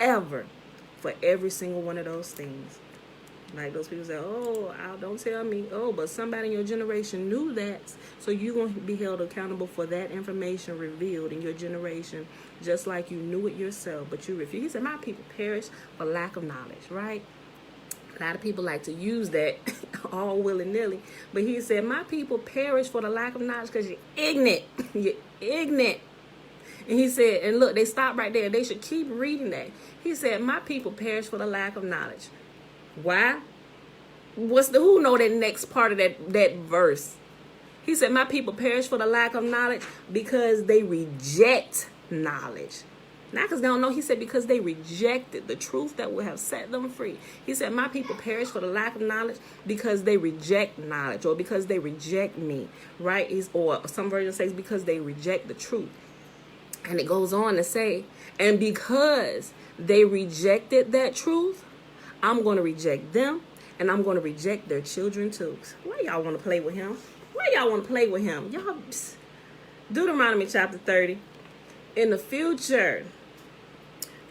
S1: forever for every single one of those things. Like those people say, oh, don't tell me. Oh, but somebody in your generation knew that. So you're going to be held accountable for that information revealed in your generation, just like you knew it yourself, but you refused. He said, my people perish for lack of knowledge, right? A lot of people like to use that all willy-nilly. But he said, my people perish for the lack of knowledge because you're ignorant. You're ignorant. And he said, and look, they stopped right there. They should keep reading that. He said, my people perish for the lack of knowledge. Why? Who know that next part of that verse? He said, my people perish for the lack of knowledge because they reject knowledge. Not because they don't know. He said because they rejected the truth that would have set them free. He said, my people perish for the lack of knowledge because they reject knowledge, or because they reject me, right? Or some versions say because they reject the truth. And it goes on to say, and because they rejected that truth, I'm going to reject them, and I'm going to reject their children too. Why y'all want to play with him? Why y'all want to play with him? Y'all, Deuteronomy Chapter 30. In the future,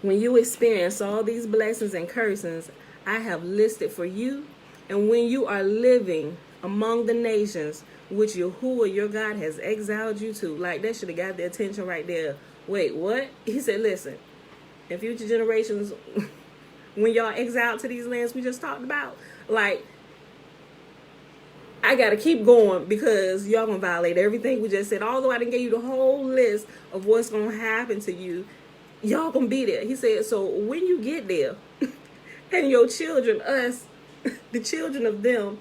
S1: when you experience all these blessings and cursings I have listed for you, and when you are living among the nations which Yahuwah your God has exiled you to, like that should have got their attention right there. Wait, what? He said, listen, in future generations, when y'all exiled to these lands we just talked about, like, I got to keep going because y'all going to violate everything we just said. Although I didn't give you the whole list of what's going to happen to you, y'all going to be there. He said, so when you get there and your children, us, the children of them,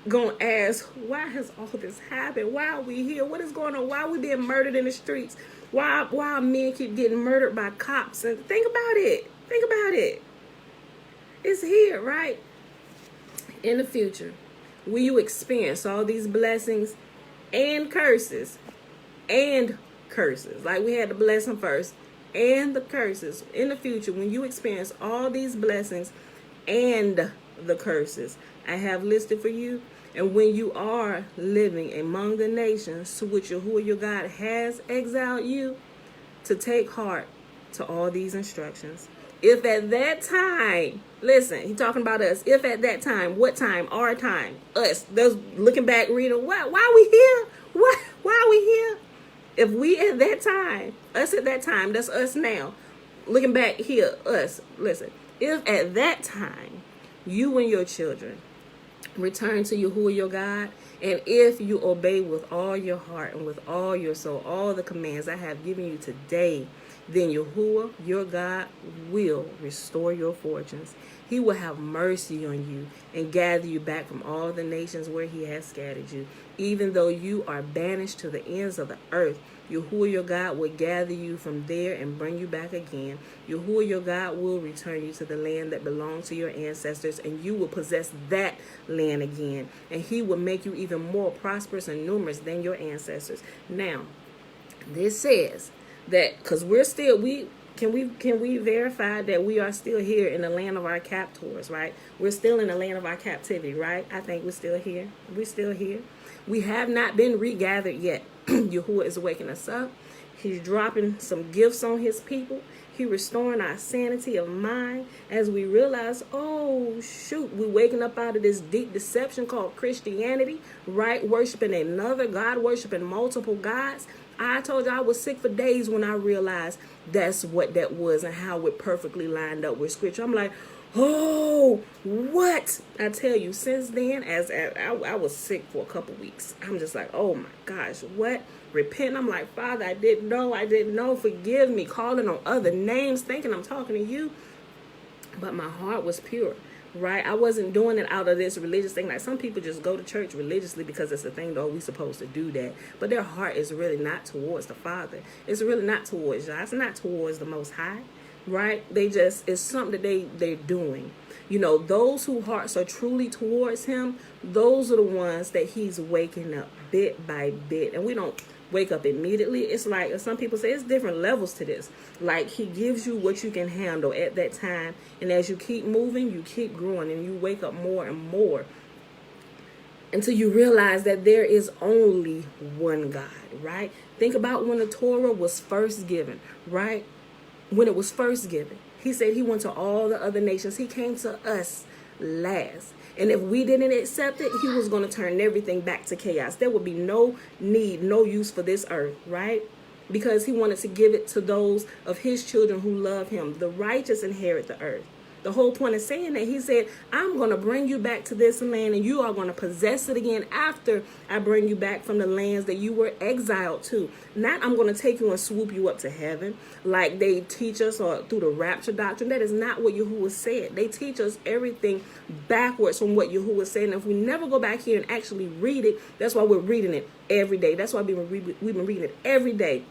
S1: going to ask, why has all this happened? Why are we here? What is going on? Why are we being murdered in the streets? Why men keep getting murdered by cops? And think about it. Think about it. It's here, right? In the future, will you experience all these blessings and curses? Like we had the blessing first and the curses. In the future, when you experience all these blessings and the curses I have listed for you, and when you are living among the nations to which Yahuwah your God has exiled you, to take heart to all these instructions. If at that time, listen, he's talking about us. If at that time, what time? Our time, us. Those looking back, reading, why are we here? Why are we here? If we at that time, us at that time, that's us now. Looking back here, us. Listen, if at that time you and your children return to Yahuwah your God, and if you obey with all your heart and with all your soul all the commands I have given you today, then Yahuwah your God will restore your fortunes. He will have mercy on you and gather you back from all the nations where he has scattered you. Even though you are banished to the ends of the earth, Yahuwah your God will gather you from there and bring you back again. Yahuwah your God will return you to the land that belonged to your ancestors, and you will possess that land again. And he will make you even more prosperous and numerous than your ancestors. Now, this says that because we Can we verify that we are still here in the land of our captors, right? We're still in the land of our captivity, right? I think we're still here. We're still here. We have not been regathered yet. Yahuwah is waking us up. He's dropping some gifts on his people. He restoring our sanity of mind as we realize, oh, shoot, we're waking up out of this deep deception called Christianity, right? Worshiping another God, worshiping multiple gods. I told you I was sick for days when I realized that's what that was and how it perfectly lined up with scripture. I'm like, oh, what? I tell you, since then, as I was sick for a couple weeks, I'm just like, oh my gosh, what? Repent. I'm like, Father, I didn't know. Forgive me. Calling on other names, thinking I'm talking to you. But my heart was pure, right? I wasn't doing it out of this religious thing. Like some people just go to church religiously because it's a thing, though we supposed to do that. But their heart is really not towards the Father. It's really not towards God. It's not towards the Most High, right? It's something that they're doing. You know, those whose hearts are truly towards him, those are the ones that he's waking up bit by bit. And we don't wake up immediately. It's like some people say it's different levels to this. Like he gives you what you can handle at that time. And as you keep moving, you keep growing and you wake up more and more until you realize that there is only one God, right? Think about when the Torah was first given, right? When it was first given, he said he went to all the other nations. He came to us last. And if we didn't accept it, he was going to turn everything back to chaos. There would be no need, no use for this earth, right? Because he wanted to give it to those of his children who love him. The righteous inherit the earth. The whole point of saying that, he said, I'm going to bring you back to this land and you are going to possess it again after I bring you back from the lands that you were exiled to. Not I'm going to take you and swoop you up to heaven like they teach us or through the rapture doctrine. That is not what Yahuwah said. They teach us everything backwards from what Yahuwah said. And if we never go back here and actually read it, that's why we're reading it every day. That's why we've been reading it every day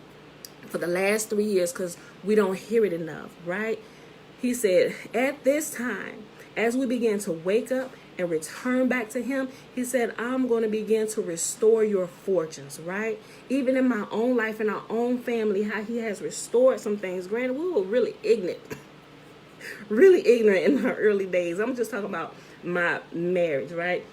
S1: for the last 3 years because we don't hear it enough, right? He said, at this time, as we begin to wake up and return back to him, he said, I'm going to begin to restore your fortunes, right? Even in my own life, in our own family, how he has restored some things. Granted, we were really ignorant in our early days. I'm just talking about my marriage, right?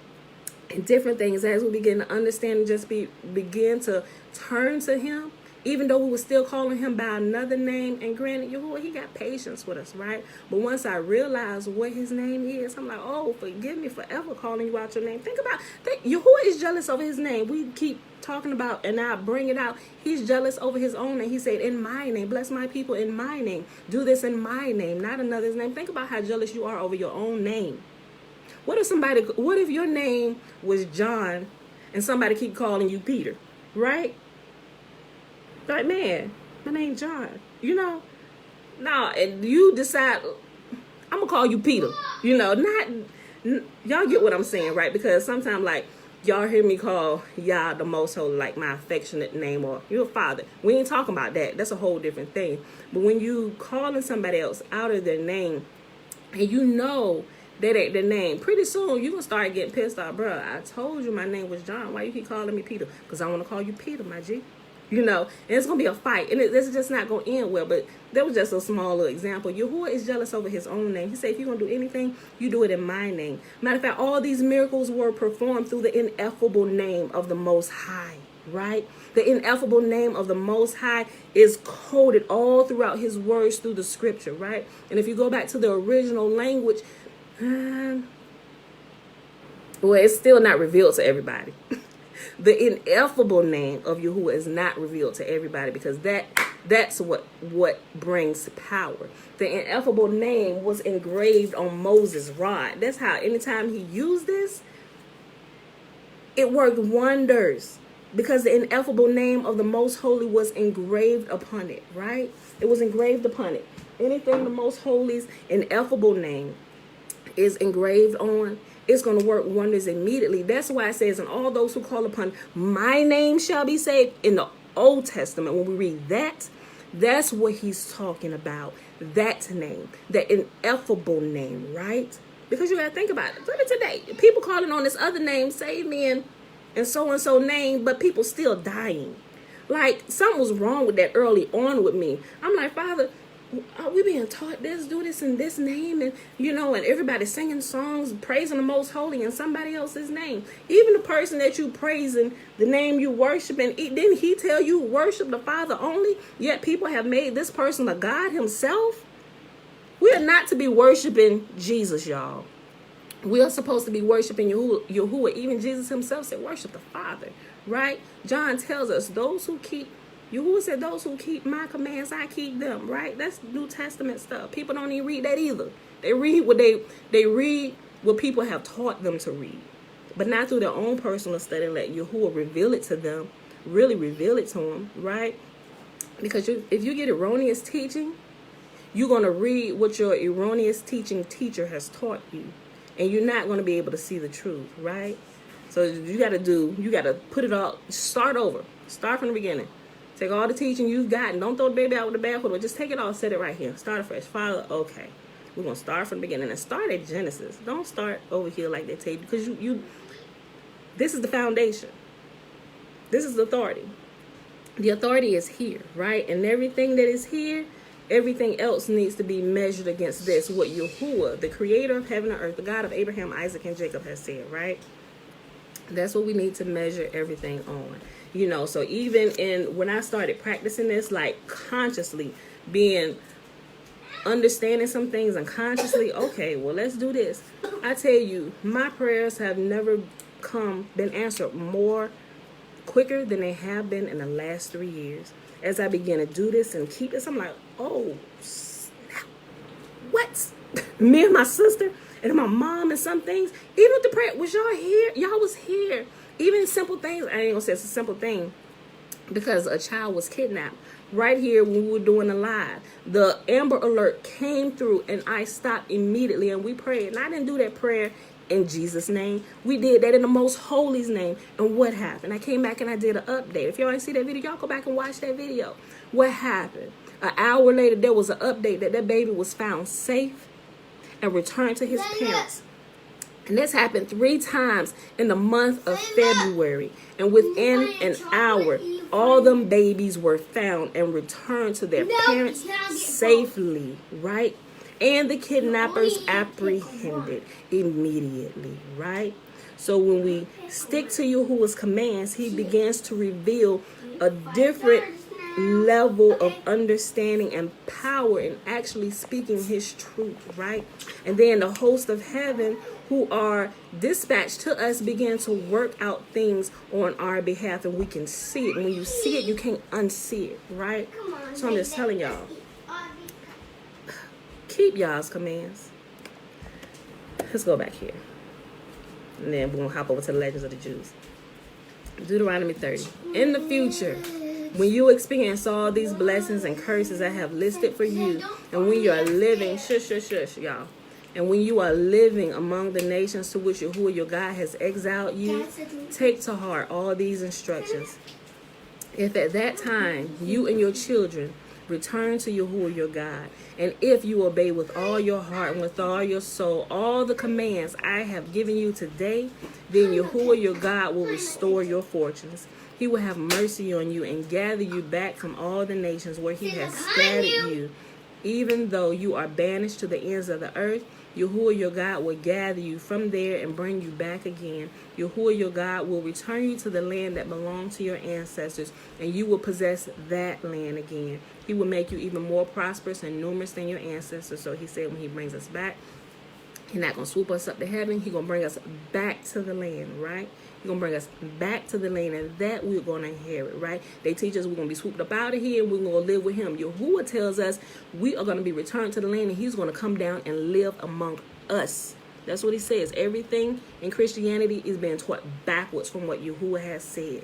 S1: And different things as we begin to understand and just begin to turn to him. Even though we were still calling him by another name, and granted, Yahuwah, he got patience with us, right? But once I realized what his name is, I'm like, oh, forgive me forever calling you out your name. Think about that. Yahuwah is jealous over his name. We keep talking about, and I bring it out. He's jealous over his own name. He said, in my name, bless my people in my name. Do this in my name, not another's name. Think about how jealous you are over your own name. What if your name was John and somebody keep calling you Peter, right? Like, man, my name's John, you know? No, and you decide, I'm going to call you Peter, you know? Y'all get what I'm saying, right? Because sometimes, like, y'all hear me call Yah the Most Holy, like my affectionate name, or your father. We ain't talking about that. That's a whole different thing. But when you calling somebody else out of their name, and you know that ain't their name, pretty soon you're going to start getting pissed off. Bro, I told you my name was John. Why you keep calling me Peter? Because I want to call you Peter, my G. You know, and it's going to be a fight. And this is just not going to end well. But that was just a small little example. Yahuwah is jealous over his own name. He said, if you're going to do anything, you do it in my name. Matter of fact, all these miracles were performed through the ineffable name of the Most High, right? The ineffable name of the Most High is coded all throughout his words through the scripture, right? And if you go back to the original language, well, it's still not revealed to everybody. The ineffable name of Yahuwah is not revealed to everybody because that's what brings power. The ineffable name was engraved on Moses' rod. That's how anytime he used this, it worked wonders because the ineffable name of the Most Holy was engraved upon it, right? It was engraved upon it. Anything the Most Holy's ineffable name is engraved on, it's going to work wonders immediately. That's why it says, and all those who call upon my name shall be saved. In the Old Testament, when we read that, that's what he's talking about. That name, the ineffable name, right? Because you got to think about it. Look at today. People calling on this other name, save me and so name, but people still dying. Like, something was wrong with that early on with me. I'm like, Father, we being taught this, do this in this name, and and everybody singing songs praising the most holy in somebody else's name. Even the person that you praising, the name you worshiping, didn't he tell you worship the Father only? Yet people have made this person a God himself. We are not to be worshiping Jesus, y'all. We are supposed to be worshiping Yahuwah. Even Jesus himself said, worship the Father, right? John tells us, Yahuwah said, those who keep my commands, I keep them, right? That's New Testament stuff. People don't even read that either. They read what people have taught them to read, but not through their own personal study. Let Yahuwah reveal it to them, really reveal it to them, right? Because if you get erroneous teaching, you're going to read what your erroneous teaching teacher has taught you, and you're not going to be able to see the truth, right? So you got to put it all, start over, start from the beginning. Take all the teaching you've gotten. Don't throw the baby out with the bathwater, but just take it all, set it right here. Start afresh. Father, okay. We're going to start from the beginning and start at Genesis. Don't start over here like they tell you, because this is the foundation. This is the authority. The authority is here, right? And everything that is here, everything else needs to be measured against this. What Yahuwah, the creator of heaven and earth, the God of Abraham, Isaac, and Jacob has said, right? That's what we need to measure everything on. So even when I started practicing this, like consciously understanding some things and consciously, okay, well, let's do this. I tell you, my prayers have never been answered more quicker than they have been in the last 3 years. As I began to do this and keep this, I'm like, oh, snap. What? Me and my sister and my mom and some things, even with the prayer, was y'all here? Y'all was here. Even simple things, I ain't gonna say it's a simple thing, because a child was kidnapped right here when we were doing the live. The Amber Alert came through and I stopped immediately and we prayed. And I didn't do that prayer in Jesus' name. We did that in the Most Holy's name. And what happened? I came back and I did an update. If y'all ain't see that video, y'all go back and watch that video. What happened? An hour later, there was an update that baby was found safe and returned to his parents. And this happened 3 times in the month of February. And within an hour, all them babies were found and returned to their parents safely, right? And the kidnappers apprehended immediately, right? So when we stick to Yahuwah's commands, he begins to reveal a different level of understanding and power in actually speaking his truth, right? And then the host of heaven who are dispatched to us begin to work out things on our behalf, and we can see it. And when you see it, you can't unsee it, right? So I'm just telling y'all, keep y'all's commands. Let's go back here. And then we're going to hop over to the Legends of the Jews. Deuteronomy 30. In the future, when you experience all these blessings and curses I have listed for you, and when you are living, shush, y'all. And when you are living among the nations to which Yahuwah your God has exiled you, take to heart all these instructions. If at that time you and your children return to Yahuwah your God, and if you obey with all your heart and with all your soul all the commands I have given you today, then Yahuwah your God will restore your fortunes. He will have mercy on you and gather you back from all the nations where he has scattered you. Even though you are banished to the ends of the earth, Yahuwah your God will gather you from there and bring you back again. Yahuwah your God will return you to the land that belonged to your ancestors, and you will possess that land again. He will make you even more prosperous and numerous than your ancestors. So he said when he brings us back, he's not going to swoop us up to heaven. He's going to bring us back to the land, right? He's going to bring us back to the land, and that we're going to inherit, right? They teach us we're going to be swooped up out of here, and we're going to live with him. Yahuwah tells us we are going to be returned to the land, and he's going to come down and live among us. That's what he says. Everything in Christianity is being taught backwards from what Yahuwah has said.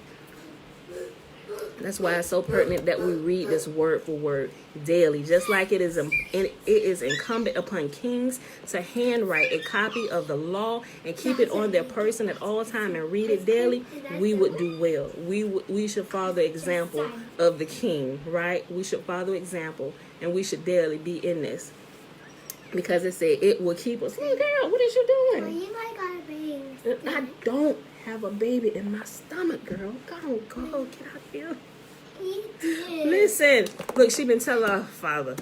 S1: That's why it's so pertinent that we read this word for word daily. Just like it is incumbent upon kings to handwrite a copy of the law and keep it on their person at all time and read it daily, we would do well. We should follow the example of the king, right? We should follow example, and we should daily be in this. Because it said it will keep us. Hey girl, what is you doing? I don't have a baby in my stomach, girl. Go, get out here. Listen, look, she been telling her father,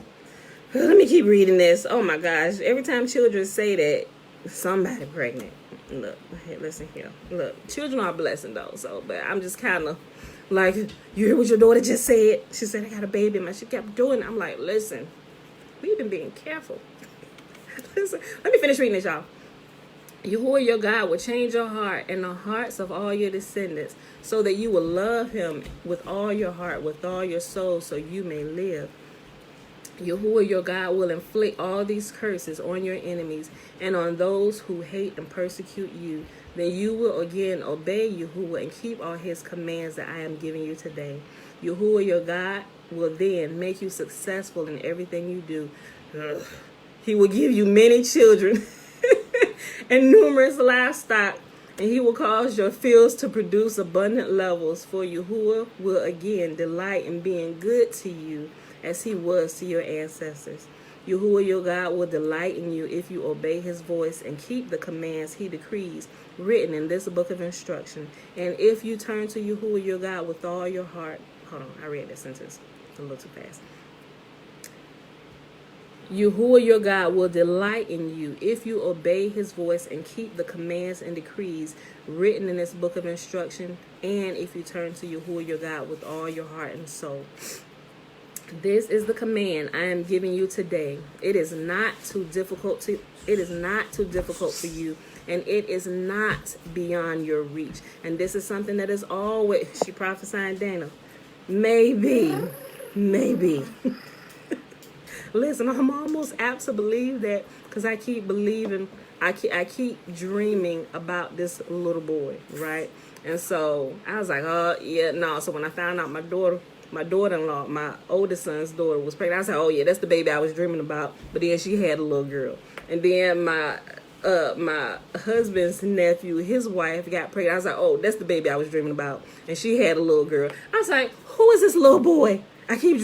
S1: Let me keep reading this. Oh my gosh. Every time children say that, somebody pregnant. Look, hey, listen here. Look, children are a blessing though. So, but I'm just kind of like, you hear what your daughter just said? She said, I got a baby. And she kept doing it. I'm like, listen, we've been being careful. Listen, let me finish reading this, y'all. Yahuwah your God will change your heart and the hearts of all your descendants so that you will love him with all your heart, with all your soul, so you may live. Yahuwah your God will inflict all these curses on your enemies and on those who hate and persecute you. Then you will again obey Yahuwah and keep all his commands that I am giving you today. Yahuwah your God will then make you successful in everything you do. He will give you many children and numerous livestock, and he will cause your fields to produce abundant levels, for Yahuwah will again delight in being good to you as he was to your ancestors. Yahuwah your God will delight in you if you obey his voice and keep the commands he decrees written in this book of instruction. And if you turn to Yahuwah your God with all your heart. Hold on, I read that sentence a little too fast. Yahuwah your God will delight in you if you obey his voice and keep the commands and decrees written in this book of instruction, and if you turn to Yahuwah your God with all your heart and soul. This is the command I am giving you today. It is not too difficult for you, and it is not beyond your reach. And this is something that is always, she prophesying Dana, maybe. Listen, I'm almost apt to believe that because I keep believing, I keep dreaming about this little boy, right? And so I was like, oh, yeah, no. So when I found out my daughter-in-law, my oldest son's daughter was pregnant, I was like, oh, yeah, that's the baby I was dreaming about. But then she had a little girl. And then my husband's nephew, his wife got pregnant. I was like, oh, that's the baby I was dreaming about. And she had a little girl. I was like, who is this little boy? I've been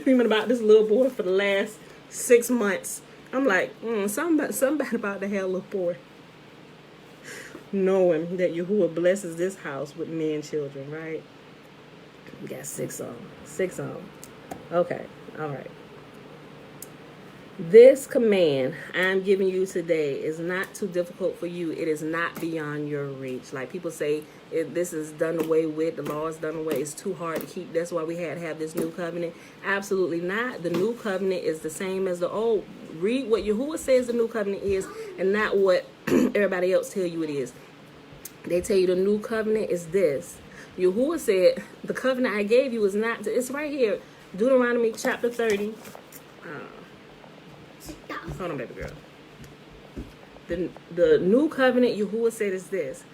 S1: dreaming about this little boy for the last 6 months. I'm like, somebody about to have a little boy. Knowing that Yahuwah blesses this house with men and children, right? We got 6 on. 6 on. Okay, all right. This command I'm giving you today is not too difficult for you. It is not beyond your reach. Like people say, this is done away with. The law is done away. It's too hard to keep. That's why we had to have this new covenant. Absolutely not. The new covenant is the same as the old. Read what Yahuwah says the new covenant is and not what everybody else tell you it is. They tell you the new covenant is this. Yahuwah said the covenant I gave you is not. It's right here. Deuteronomy Chapter 30. Hold on, baby girl. The new covenant Yahuwah said is this.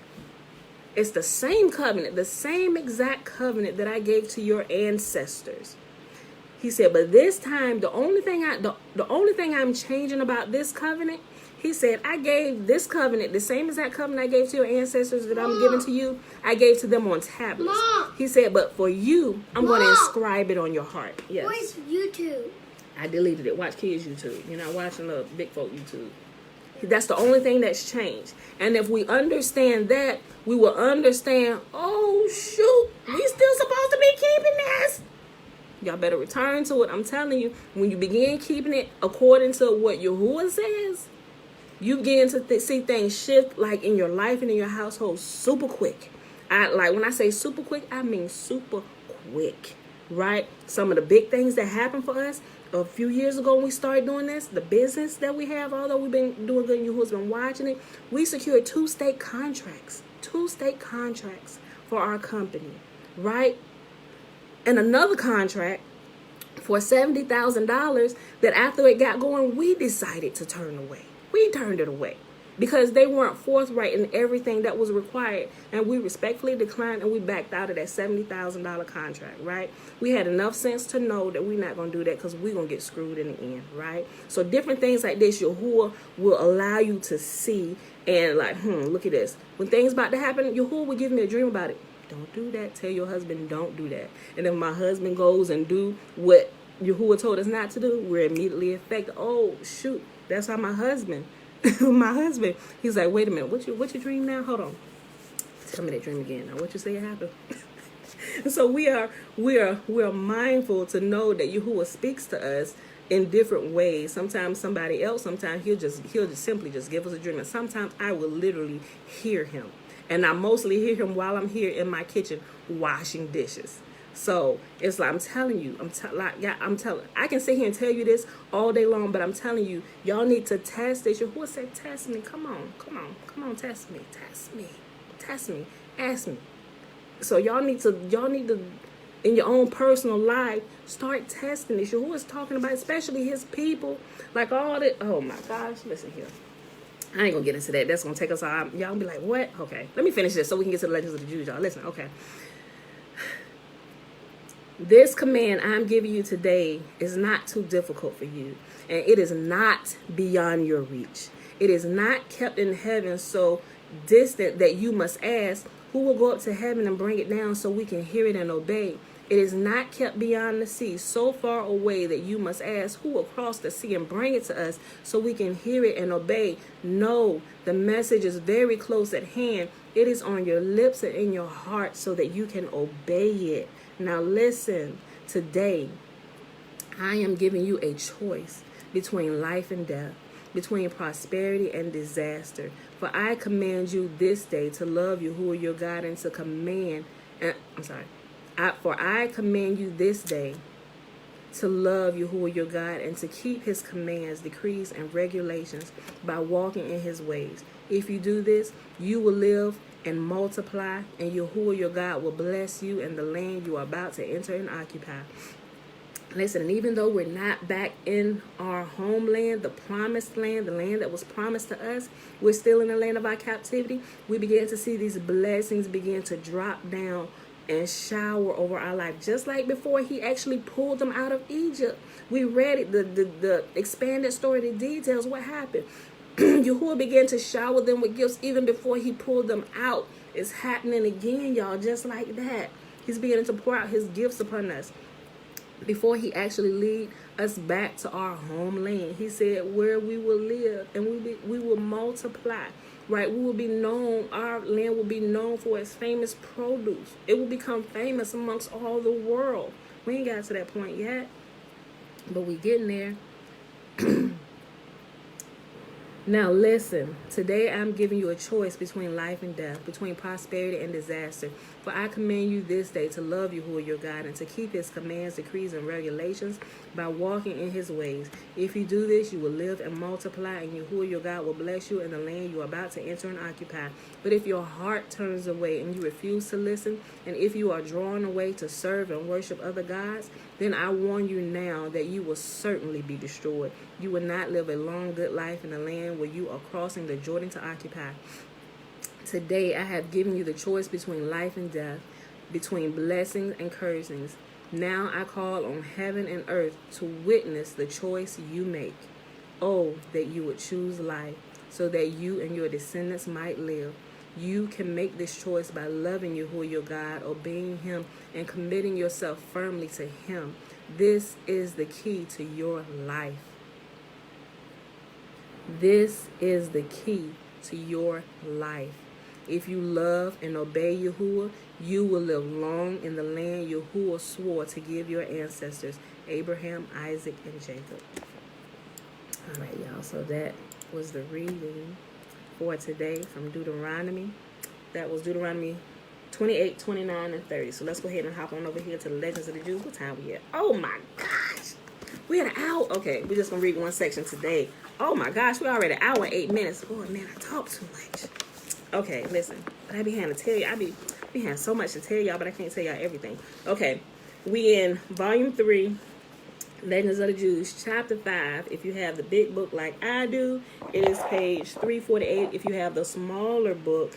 S1: It's the same covenant, the same exact covenant that I gave to your ancestors. He said, but this time, the only thing I'm changing about this covenant, he said, I gave this covenant, the same exact covenant I gave to your ancestors that I'm giving to you, I gave to them on tablets.
S2: Mom.
S1: He said, but for you, I'm going to inscribe it on your heart. Yes.
S2: Where's YouTube?
S1: I deleted it. Watch kids YouTube. You're not watching the big folk YouTube. That's the only thing that's changed. And if we understand that, we will understand, oh, shoot, we still supposed to be keeping this. Y'all better return to it. I'm telling you, when you begin keeping it according to what Yahuwah says, you begin to see things shift like in your life and in your household super quick. When I say super quick, I mean super quick, right? Some of the big things that happened for us a few years ago when we started doing this, the business that we have, although we've been doing good and Yahuwah's been watching it, we secured 2 state contracts for our company, right? And another contract for $70,000 that after it got going, we decided to turn away. We turned it away because they weren't forthright in everything that was required. And we respectfully declined and we backed out of that $70,000 contract, right? We had enough sense to know that we're not going to do that because we're going to get screwed in the end, right? So different things like this, Yahuwah will allow you to see and like, look at this. When things about to happen, Yahuwah will give me a dream about it. Don't do that. Tell your husband, don't do that. And if my husband goes and do what Yahuwah told us not to do, we're immediately affected. Oh, shoot. That's how my husband, he's like, wait a minute. What you dream now? Hold on. Tell me that dream again. Now, what you say happened? And so we are mindful to know that Yahuwah speaks to us in different ways. Sometimes somebody else, sometimes he'll just simply just give us a dream. And sometimes I will literally hear him. And I mostly hear him while I'm here in my kitchen washing dishes. So it's like, I'm telling you, I can sit here and tell you this all day long, but I'm telling you, y'all need to test this. Who said test me? Come on, test me, ask me. So y'all need to, in your own personal life, start testing this. Who is talking about, especially his people, like all that. Oh my gosh, listen here. I ain't gonna get into that. That's gonna take us all. Y'all be like, what? Okay, let me finish this so we can get to the legends of the Jews, y'all. Listen, okay. This command I'm giving you today is not too difficult for you, and it is not beyond your reach. It is not kept in heaven so distant that you must ask, who will go up to heaven and bring it down so we can hear it and obey? It is not kept beyond the sea, so far away that you must ask, who will cross the sea and bring it to us so we can hear it and obey? No, the message is very close at hand. It is on your lips and in your heart so that you can obey it. Now listen, today I am giving you a choice between life and death, between prosperity and disaster. For I command you this day to love Yahuwah your God and to For I command you this day to love Yahuwah your God and to keep his commands, decrees, and regulations by walking in his ways. If you do this, you will live and multiply, and Yahuwah your God will bless you in the land you are about to enter and occupy. Listen, and even though we're not back in our homeland, the promised land, the land that was promised to us, we're still in the land of our captivity. We begin to see these blessings begin to drop down and shower over our life, just like before he actually pulled them out of Egypt. We read it, the expanded story, the details, what happened. Yahuwah began to shower them with gifts even before he pulled them out. It's happening again, y'all, just like that. He's beginning to pour out his gifts upon us before he actually lead us back to our homeland. He said where we will live and we will multiply, right? We will be known, our land will be known for its famous produce. It will become famous amongst all the world. We ain't got to that point yet, but we getting there. Now listen, today I'm giving you a choice between life and death, between prosperity and disaster. For I command you this day to love Yahuwah your God and to keep his commands, decrees, and regulations by walking in his ways. If you do this, you will live and multiply, and Yahuwah your God will bless you in the land you are about to enter and occupy. But if your heart turns away and you refuse to listen, and if you are drawn away to serve and worship other gods, then I warn you now that you will certainly be destroyed. You will not live a long, good life in the land where you are crossing the Jordan to occupy. Today, I have given you the choice between life and death, between blessings and cursings. Now I call on heaven and earth to witness the choice you make. Oh, that you would choose life so that you and your descendants might live. You can make this choice by loving Yahuwah your God, obeying him, and committing yourself firmly to him. This is the key to your life. This is the key to your life. If you love and obey Yahuwah, you will live long in the land Yahuwah swore to give your ancestors, Abraham, Isaac, and Jacob. All right, y'all. So that was the reading for today from Deuteronomy. That was Deuteronomy 28, 29, and 30. So let's go ahead and hop on over here to the Legends of the Jews. What time we at? Oh my gosh. We had an hour. Okay, we're just going to read one section today. Oh my gosh, we're already an hour and 8 minutes. Boy, man, I talk too much. Okay, listen. But I be having to tell you. I be having so much to tell y'all, but I can't tell y'all everything. Okay, we in Volume 3, Legends of the Jews, Chapter 5. If you have the big book like I do, it is page 348. If you have the smaller book,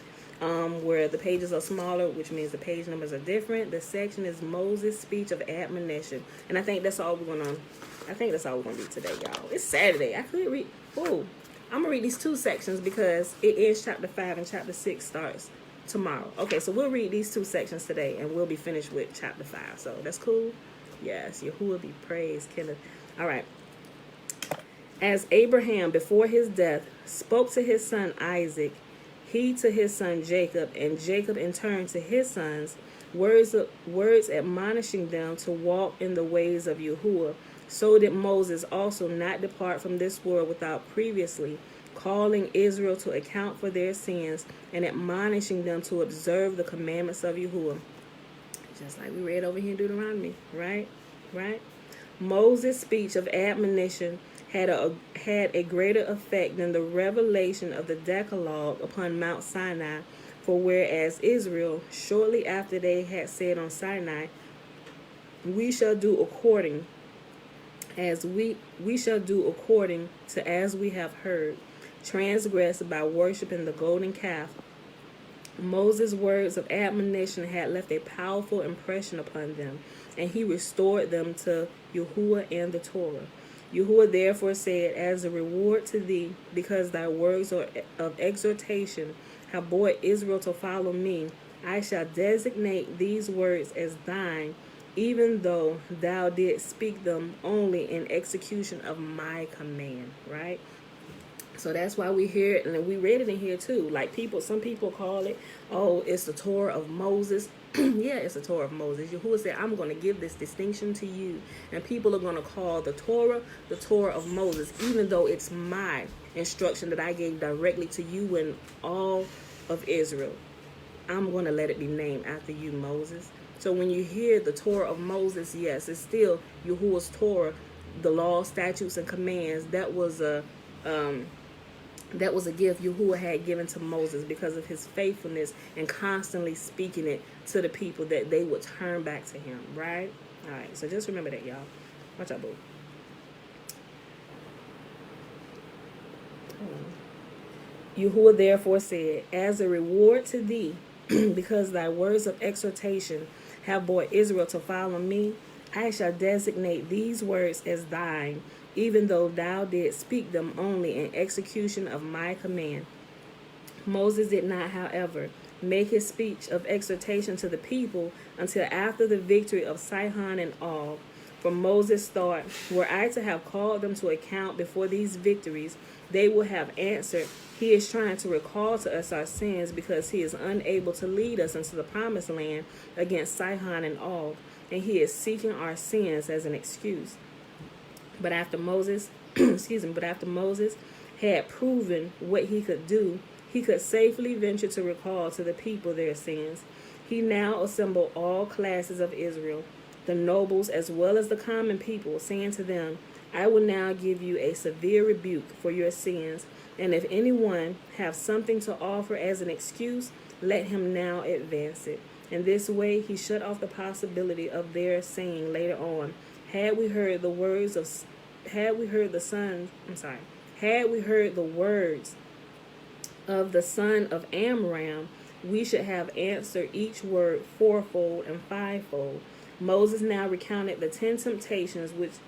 S1: where the pages are smaller, which means the page numbers are different, the section is Moses' speech of admonition. And I think that's all we're gonna read today, y'all. It's Saturday. I could read. Oh, I'm gonna read these two sections because it ends chapter 5 and chapter 6 starts tomorrow. Okay, so we'll read these two sections today and we'll be finished with chapter 5. So that's cool. Yes, Yahuwah be praised, Kenneth. All right. As Abraham before his death spoke to his son Isaac, he to his son Jacob, and Jacob in turn to his sons, words admonishing them to walk in the ways of Yahuwah, So did Moses also not depart from this world without previously calling Israel to account for their sins and admonishing them to observe the commandments of Yahuwah. Just like we read over here in Deuteronomy, right? Right? Moses' speech of admonition had a greater effect than the revelation of the Decalogue upon Mount Sinai. For whereas Israel, shortly after they had said on Sinai, we shall do according to as we have heard, transgressed by worshiping the golden calf. Moses' words of admonition had left a powerful impression upon them, and he restored them to Yahuwah and the Torah. Yahuwah therefore said, as a reward to thee, because thy words of exhortation have brought Israel to follow me, I shall designate these words as thine, even though thou didst speak them only in execution of my command. Right? So that's why we hear it, and we read it in here too. Like some people call it, oh, it's the Torah of Moses. Yeah, it's the Torah of Moses. Yahuwah said, I'm going to give this distinction to you. And people are going to call the Torah of Moses, even though it's my instruction that I gave directly to you and all of Israel. I'm going to let it be named after you, Moses. So when you hear the Torah of Moses, yes, it's still Yahuwah's Torah, the law, statutes, and commands. That was a gift Yahuwah had given to Moses because of his faithfulness and constantly speaking it to the people that they would turn back to him, right? All right, so just remember that, y'all. Watch out, boo. Yahuwah therefore said, as a reward to thee, because thy words of exhortation have brought Israel to follow me, I shall designate these words as thine, even though thou didst speak them only in execution of my command. Moses did not, however, make his speech of exhortation to the people until after the victory of Sihon and Og. For Moses thought, were I to have called them to account before these victories, they would have answered, he is trying to recall to us our sins because he is unable to lead us into the promised land against Sihon and Og, and he is seeking our sins as an excuse. But after Moses, had proven what he could do, he could safely venture to recall to the people their sins. He now assembled all classes of Israel, the nobles as well as the common people, saying to them, I will now give you a severe rebuke for your sins, and if anyone have something to offer as an excuse, let him now advance it. In this way, he shut off the possibility of their saying later on, had we heard the words of the son of Amram, we should have answered each word fourfold and fivefold. Moses now recounted the 10 temptations with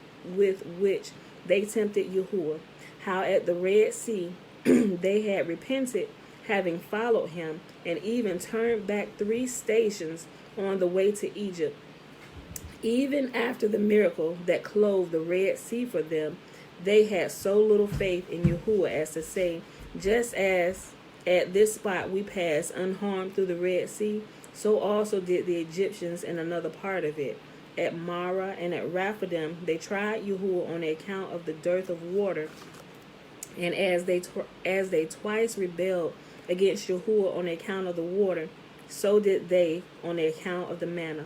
S1: which they tempted Yahuwah, how at the Red Sea they had repented, having followed him, and even turned back 3 stations on the way to Egypt. Even after the miracle that clove the Red Sea for them, they had so little faith in Yahuwah as to say, just as at this spot we passed unharmed through the Red Sea, so also did the Egyptians in another part of it. At Marah and at Rephidim they tried Yahuwah on the account of the dearth of water, and as they twice rebelled against Yahuwah on the account of the water, so did they on the account of the manna.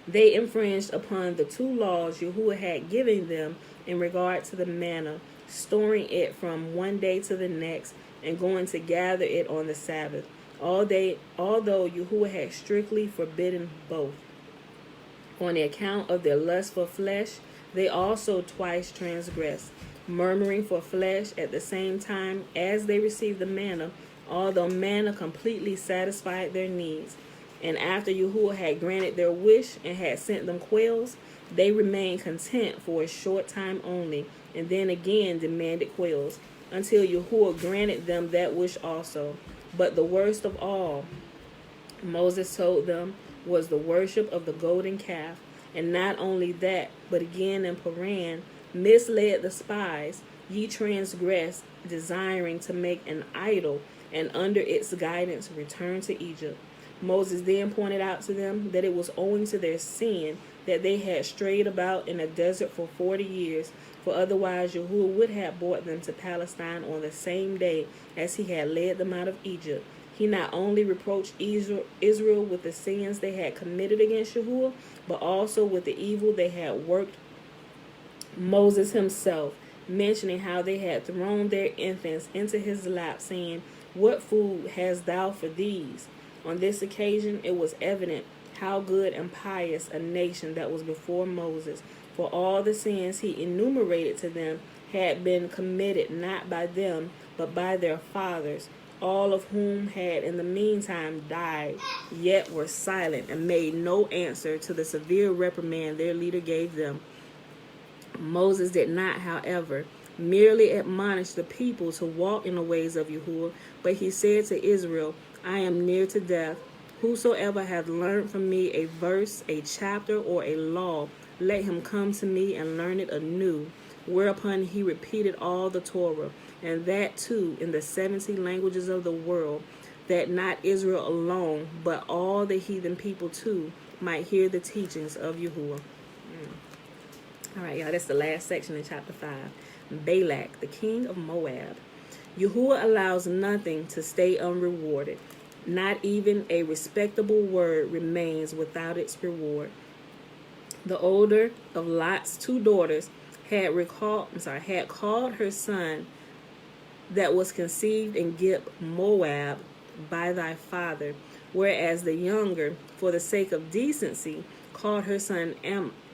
S1: They infringed upon the 2 laws Yahuwah had given them in regard to the manna, storing it from one day to the next and going to gather it on the Sabbath, although Yahuwah had strictly forbidden both. On the account of their lust for flesh, they also twice transgressed, murmuring for flesh at the same time as they received the manna, although manna completely satisfied their needs. And after Yahuwah had granted their wish and had sent them quails, they remained content for a short time only, and then again demanded quails, until Yahuwah granted them that wish also. But the worst of all, Moses told them, was the worship of the golden calf. And not only that, but again in Paran, misled the spies, ye transgressed, desiring to make an idol, and under its guidance returned to Egypt. Moses then pointed out to them that it was owing to their sin that they had strayed about in the desert for 40 years, for otherwise Yahuwah would have brought them to Palestine on the same day as he had led them out of Egypt. He not only reproached Israel with the sins they had committed against Yahuwah, but also with the evil they had worked Moses himself, mentioning how they had thrown their infants into his lap, saying, "What food hast thou for these?" On this occasion, it was evident how good and pious a nation that was before Moses, for all the sins he enumerated to them had been committed not by them, but by their fathers, all of whom had in the meantime died, yet were silent and made no answer to the severe reprimand their leader gave them. Moses did not, however, merely admonish the people to walk in the ways of Yahuwah, but he said to Israel, "I am near to death. Whosoever hath learned from me a verse, a chapter, or a law, let him come to me and learn it anew." Whereupon he repeated all the Torah, and that too in the 70 languages of the world, that not Israel alone, but all the heathen people too, might hear the teachings of Yahuwah. All right, y'all, that's the last section in chapter 5. Balak, the king of Moab. Yahuwah allows nothing to stay unrewarded. Not even a respectable word remains without its reward. The older of Lot's 2 daughters had called her son that was conceived in Gib Moab by thy father, whereas the younger, for the sake of decency, called her son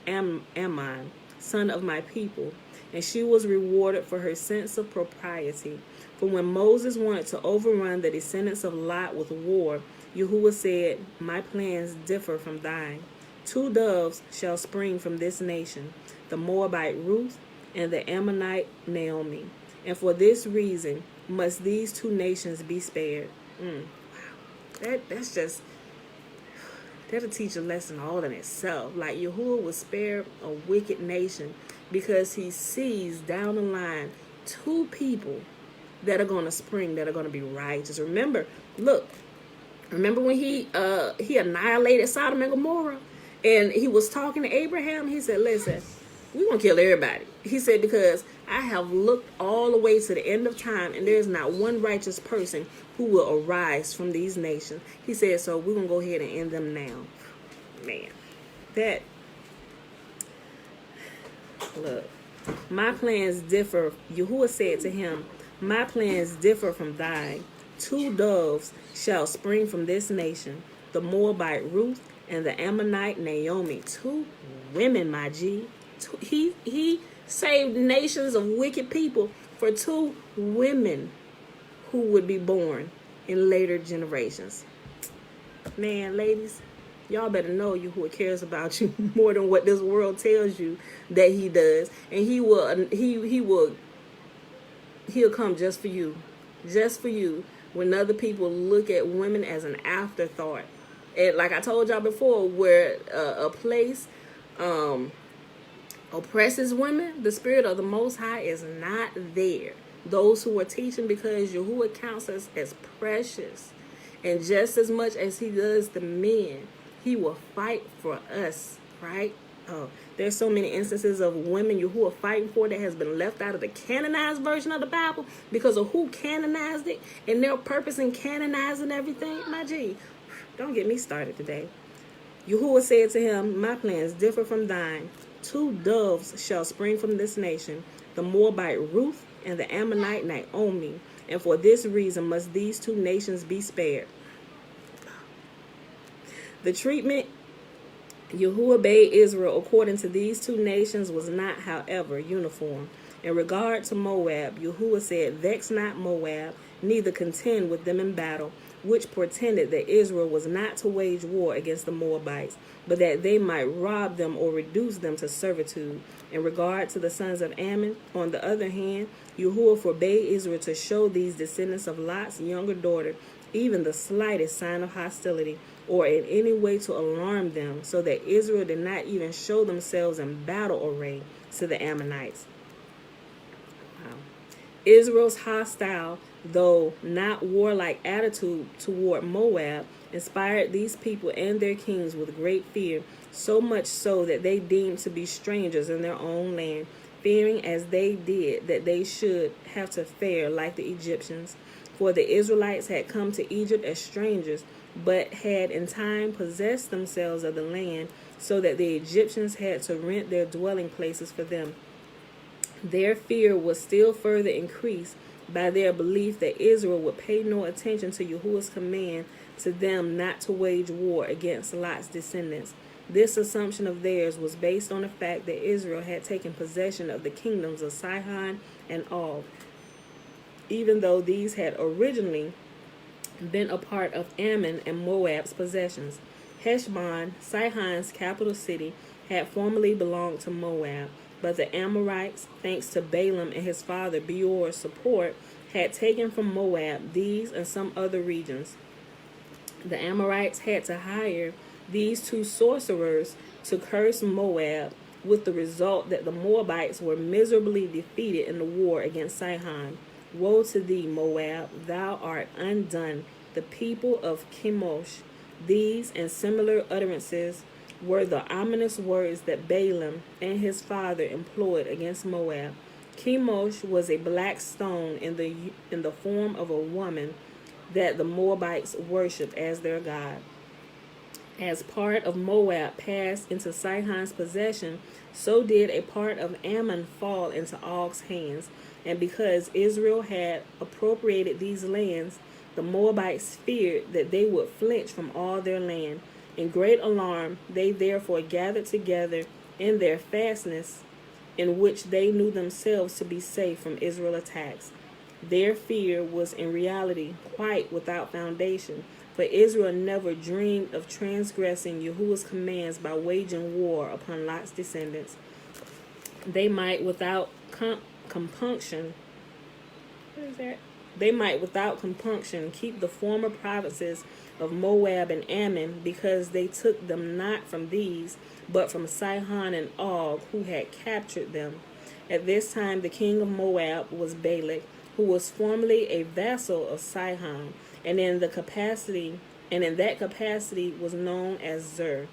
S1: Ammon, son of my people, and she was rewarded for her sense of propriety. For when Moses wanted to overrun the descendants of Lot with war, Yahuwah said, "My plans differ from thine. 2 doves shall spring from this nation, the Moabite Ruth and the Ammonite Naomi. And for this reason must these 2 nations be spared." Wow. That'll teach a lesson all in itself. Like, Yahuwah will spare a wicked nation because he sees down the line 2 people that are going to spring, that are going to be righteous. Remember when he annihilated Sodom and Gomorrah, and he was talking to Abraham. He said, "Listen, we're going to kill everybody." He said, "Because I have looked all the way to the end of time, and there's not one righteous person who will arise from these nations." He said, "So we're going to go ahead and end them now." Man, look, my plans differ. Yahuwah said to him, "My plans differ from thine. 2 doves shall spring from this nation, the Moabite Ruth and the Ammonite Naomi." 2 women, my G. He saved nations of wicked people for 2 women who would be born in later generations. Man, ladies, y'all better know Yahuwah cares about you more than what this world tells you that he does, and he'll come just for you, when other people look at women as an afterthought. And like I told y'all before, where a place oppresses women, the spirit of the Most High is not there. Those who are teaching, because Yahuwah counts us as precious, and just as much as he does the men, he will fight for us, right? Oh, there's so many instances of women Yahuwah fighting for that has been left out of the canonized version of the Bible because of who canonized it and their purpose in canonizing everything. My G, don't get me started today. Yahuwah said to him, "My plans differ from thine. 2 doves shall spring from this nation, the Moabite Ruth and the Ammonite Naomi, and for this reason must these 2 nations be spared." The treatment Yahuwah bade Israel according to these 2 nations was not, however, uniform. In regard to Moab, Yahuwah said, "Vex not Moab, neither contend with them in battle," which portended that Israel was not to wage war against the Moabites, but that they might rob them or reduce them to servitude. In regard to the sons of Ammon, on the other hand, Yahuwah forbade Israel to show these descendants of Lot's younger daughter even the slightest sign of hostility, or in any way to alarm them, so that Israel did not even show themselves in battle array to the Ammonites. Wow. Israel's hostile, though not warlike attitude toward Moab inspired these people and their kings with great fear, so much so that they deemed to be strangers in their own land, fearing as they did that they should have to fare like the Egyptians. For the Israelites had come to Egypt as strangers, but had in time possessed themselves of the land, so that the Egyptians had to rent their dwelling places for them. Their fear was still further increased by their belief that Israel would pay no attention to Yahuwah's command to them not to wage war against Lot's descendants. This assumption of theirs was based on the fact that Israel had taken possession of the kingdoms of Sihon and Og, even though these had originally been a part of Ammon and Moab's possessions. Heshbon, Sihon's capital city, had formerly belonged to Moab, but the Amorites, thanks to Balaam and his father Beor's support, had taken from Moab these and some other regions. The Amorites had to hire these two sorcerers to curse Moab, with the result that the Moabites were miserably defeated in the war against Sihon. Woe to thee, Moab, thou art undone, the people of Chemosh. These and similar utterances were the ominous words that Balaam and his father employed against Moab. Chemosh was a black stone in the form of a woman that the Moabites worshipped as their god. As part of Moab passed into Sihon's possession, so did a part of Ammon fall into Og's hands. And because Israel had appropriated these lands, the Moabites feared that they would flinch from all their land. In great alarm, they therefore gathered together in their fastness, in which they knew themselves to be safe from Israel attacks. Their fear was in reality quite without foundation, for Israel never dreamed of transgressing Yahuwah's commands by waging war upon Lot's descendants. They might without compunction keep the former provinces of Moab and Ammon, because they took them not from these, but from Sihon and Og, who had captured them. At this time the king of Moab was Balak, who was formerly a vassal of Sihon, and in that capacity was known as Zer.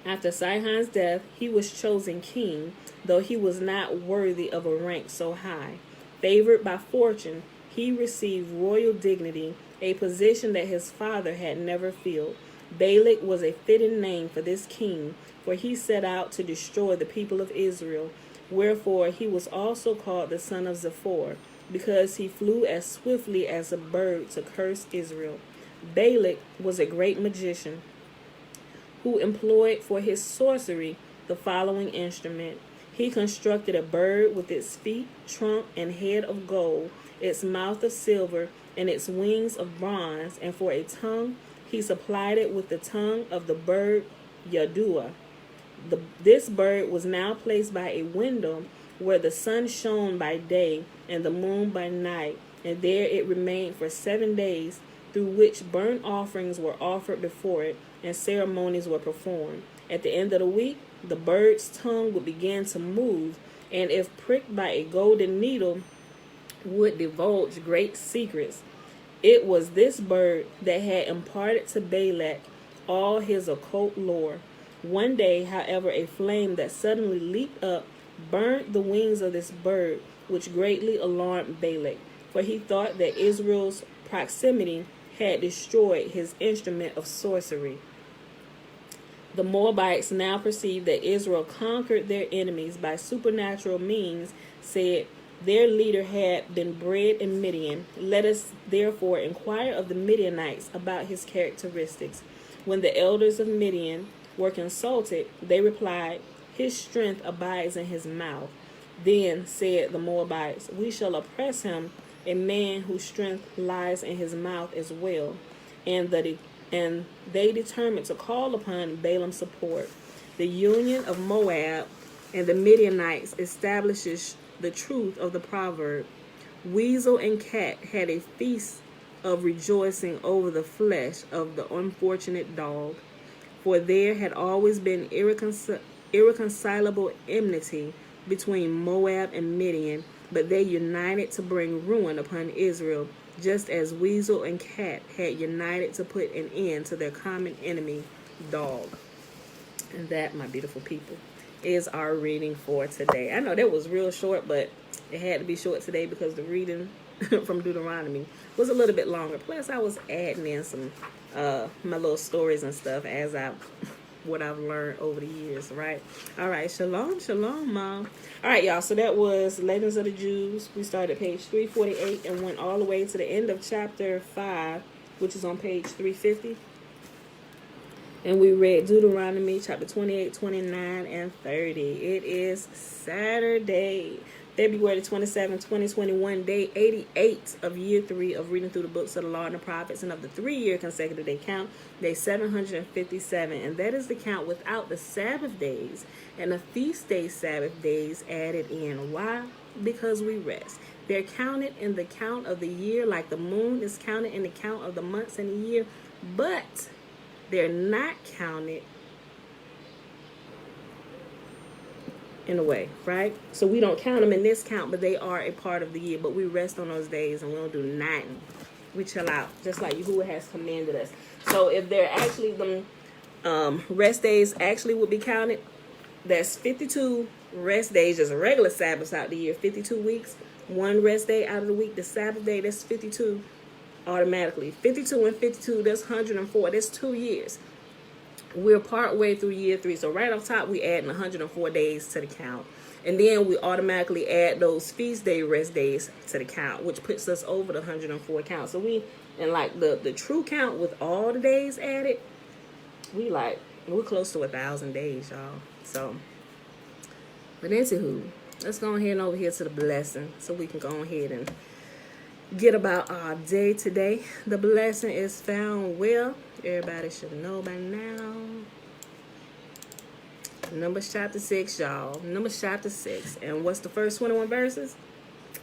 S1: After Sihon's death, he was chosen king, though he was not worthy of a rank so high. Favored by fortune, he received royal dignity, a position that his father had never filled. Balak was a fitting name for this king, for he set out to destroy the people of Israel. Wherefore he was also called the son of Zippor, because he flew as swiftly as a bird to curse Israel. Balak was a great magician, who employed for his sorcery the following instrument. He constructed a bird with its feet, trunk, and head of gold, its mouth of silver, and its wings of bronze, and for a tongue he supplied it with the tongue of the bird Yadua. This bird was now placed by a window where the sun shone by day and the moon by night, and there it remained for 7 days, through which burnt offerings were offered before it, and ceremonies were performed. At the end of the week, the bird's tongue would begin to move, and if pricked by a golden needle, would divulge great secrets. It was this bird that had imparted to Balak all his occult lore. One day, however, a flame that suddenly leaped up burnt the wings of this bird, which greatly alarmed Balak, for he thought that Israel's proximity had destroyed his instrument of sorcery. The Moabites now perceived that Israel conquered their enemies by supernatural means, said, their leader had been bred in Midian. Let us therefore inquire of the Midianites about his characteristics. When the elders of Midian were consulted, they replied, his strength abides in his mouth. Then said the Moabites, we shall oppress him, a man whose strength lies in his mouth as well. And they determined to call upon Balaam's support. The union of Moab and the Midianites establishes the truth of the proverb. Weasel and cat had a feast of rejoicing over the flesh of the unfortunate dog, for there had always been irreconcilable enmity between Moab and Midian, but they united to bring ruin upon Israel, just as weasel and cat had united to put an end to their common enemy, dog. And that, my beautiful people, is our reading for today. I know that was real short, but it had to be short today because the reading from Deuteronomy was a little bit longer. Plus, I was adding in some my little stories and stuff as what I've learned over the years, right? All right, shalom, shalom, Mom. All right, y'all, so that was Legends of the Jews. We started at page 348 and went all the way to the end of chapter 5, which is on page 350. And we read Deuteronomy chapter 28, 29, and 30. It is Saturday, February 27, 2021, day 88 of year 3 of reading through the books of the law and the prophets, and of the 3-year consecutive day count, day 757. And that is the count without the Sabbath days and the feast day Sabbath days added in. Why? Because we rest. They're counted in the count of the year like the moon is counted in the count of the months in a year, but they're not counted in a way, right? So we don't count them in this count, but they are a part of the year. But we rest on those days and we don't do nothing. We chill out, just like Yahuwah has commanded us. So if they're actually them rest days actually would be counted, that's 52 rest days, just regular Sabbaths out the year, 52 weeks, one rest day out of the week. The Sabbath day, that's 52 automatically. 52 and 52, that's 104. That's 2 years. We're part way through year 3. So right off top, we add 104 days to the count. And then we automatically add those feast day rest days to the count, which puts us over the 104 count. So we, and like the true count with all the days added, we're close to 1,000 days, y'all. So, but anywho, let's go ahead and over here to the blessing so we can go ahead and get about our day today. The blessing is found where? Everybody should know by now. Numbers chapter 6, y'all. Numbers chapter 6. And what's the first 21 verses?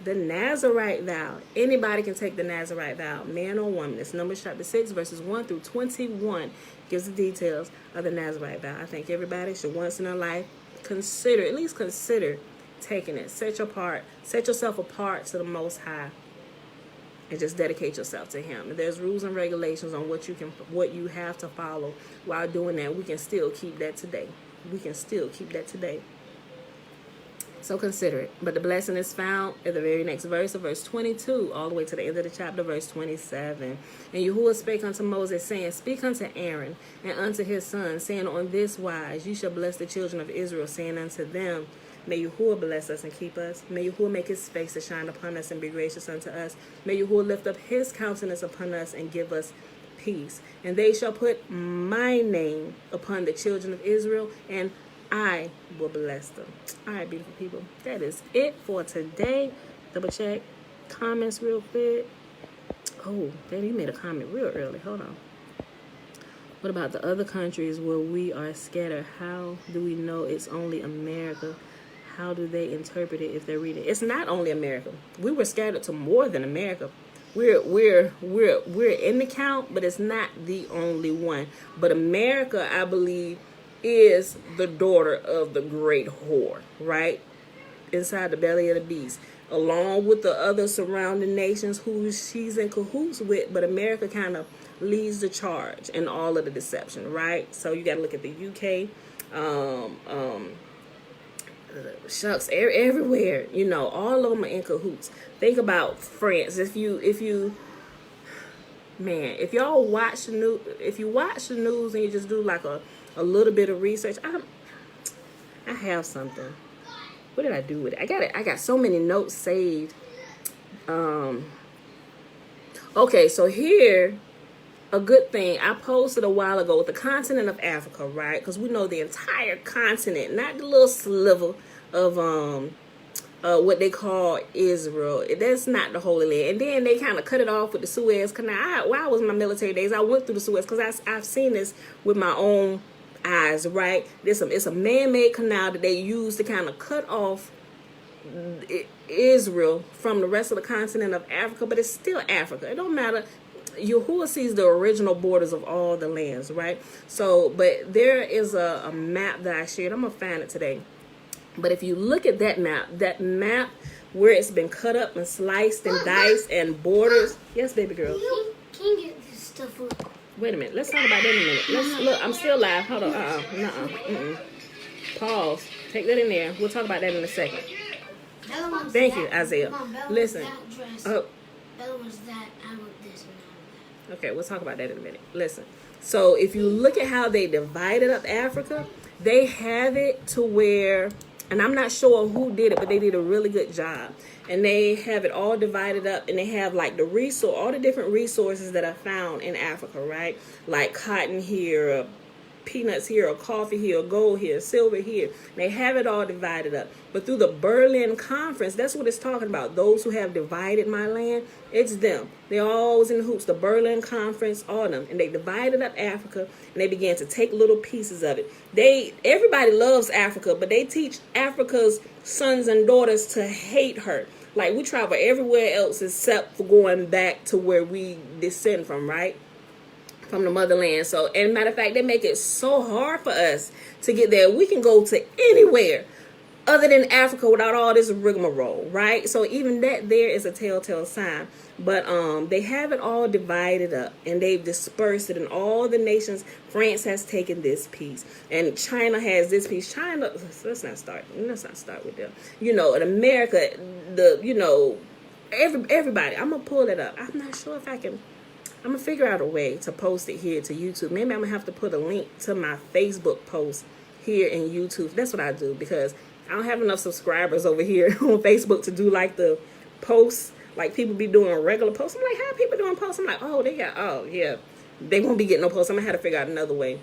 S1: The Nazarite vow. Anybody can take the Nazarite vow, man or woman. It's Numbers chapter 6, verses 1 through 21. Gives the details of the Nazarite vow. I think everybody should once in their life at least consider taking it. Set yourself apart to the Most High. And just dedicate yourself to Him. And there's rules and regulations on what you have to follow. While doing that, we can still keep that today. So consider it. But the blessing is found in the very next verse, of verse 22, all the way to the end of the chapter, verse 27. And Yahuwah spake unto Moses, saying, Speak unto Aaron and unto his sons, saying, On this wise you shall bless the children of Israel, saying unto them, May Yahuwah bless us and keep us. May Yahuwah make his face to shine upon us and be gracious unto us. May Yahuwah lift up his countenance upon us and give us peace. And they shall put my name upon the children of Israel, and I will bless them. All right, beautiful people. That is it for today. Double check comments real quick. Oh, Daddy, you made a comment real early. Hold on. What about the other countries where we are scattered? How do we know it's only America? How do they interpret it if they're reading? It's not only America. We were scattered to more than America. We're in the count, but it's not the only one. But America, I believe, is the daughter of the great whore, right? Inside the belly of the beast, along with the other surrounding nations who she's in cahoots with. But America kind of leads the charge in all of the deception, right? So you got to look at the UK, shucks, everywhere, you know, all of them are in cahoots. Think about France. If y'all watch the news, if you watch the news and you just do like a little bit of research, I have something. What did I do with it? I got so many notes saved. Okay, so here, a good thing I posted a while ago with the continent of Africa, right? Because we know the entire continent, not the little sliver of what they call Israel. That's not the Holy Land. And then they kind of cut it off with the Suez Canal. While I was in my military days, I went through the Suez because I've seen this with my own eyes, right? It's a man-made canal that they use to kind of cut off Israel from the rest of the continent of Africa, but it's still Africa. It don't matter. Yahuwah sees the original borders of all the lands, right? So, but there is a map that I shared. I'm going to find it today. But if you look at that map where it's been cut up and sliced and diced and borders. Yes, baby girl.
S2: Can you get this stuff up?
S1: Wait a minute. Let's talk about that in a minute. Let's look. I'm still live. Hold on. Pause. Take that in there. We'll talk about that in a second. Thank you, Isaiah. Listen. Oh.
S2: Bella was that. I want this and I want
S1: Okay, we'll talk about that in a minute. Listen. So if you look at how they divided up Africa, they have it to where, and I'm not sure who did it, but they did a really good job. And they have it all divided up, and they have like all the different resources that are found in Africa, right? Like cotton here, peanuts here, or coffee here, or gold here, silver here. They have it all divided up. But through the Berlin Conference, that's what it's talking about. Those who have divided my land, it's them. They're always in the hoops. The Berlin Conference, all of them. And they divided up Africa, and they began to take little pieces of it. Everybody loves Africa, but they teach Africa's sons and daughters to hate her. Like, we travel everywhere else except for going back to where we descend from, right? From the motherland. So, and matter of fact, they make it so hard for us to get there. We can go to anywhere other than Africa without all this rigmarole, right? So even that there is a telltale sign. But they have it all divided up, and they've dispersed it in all the nations. France has taken this piece, and China has this piece. China, let's not start with them. In America, everybody. I'm gonna pull it up. I'm not sure if I can. I'm going to figure out a way to post it here to YouTube. Maybe I'm going to have to put a link to my Facebook post here in YouTube. That's what I do, because I don't have enough subscribers over here on Facebook to do like the posts, like people be doing regular posts. I'm like, how are people doing posts? I'm like, yeah, they won't be getting no posts. I'm going to have to figure out another way.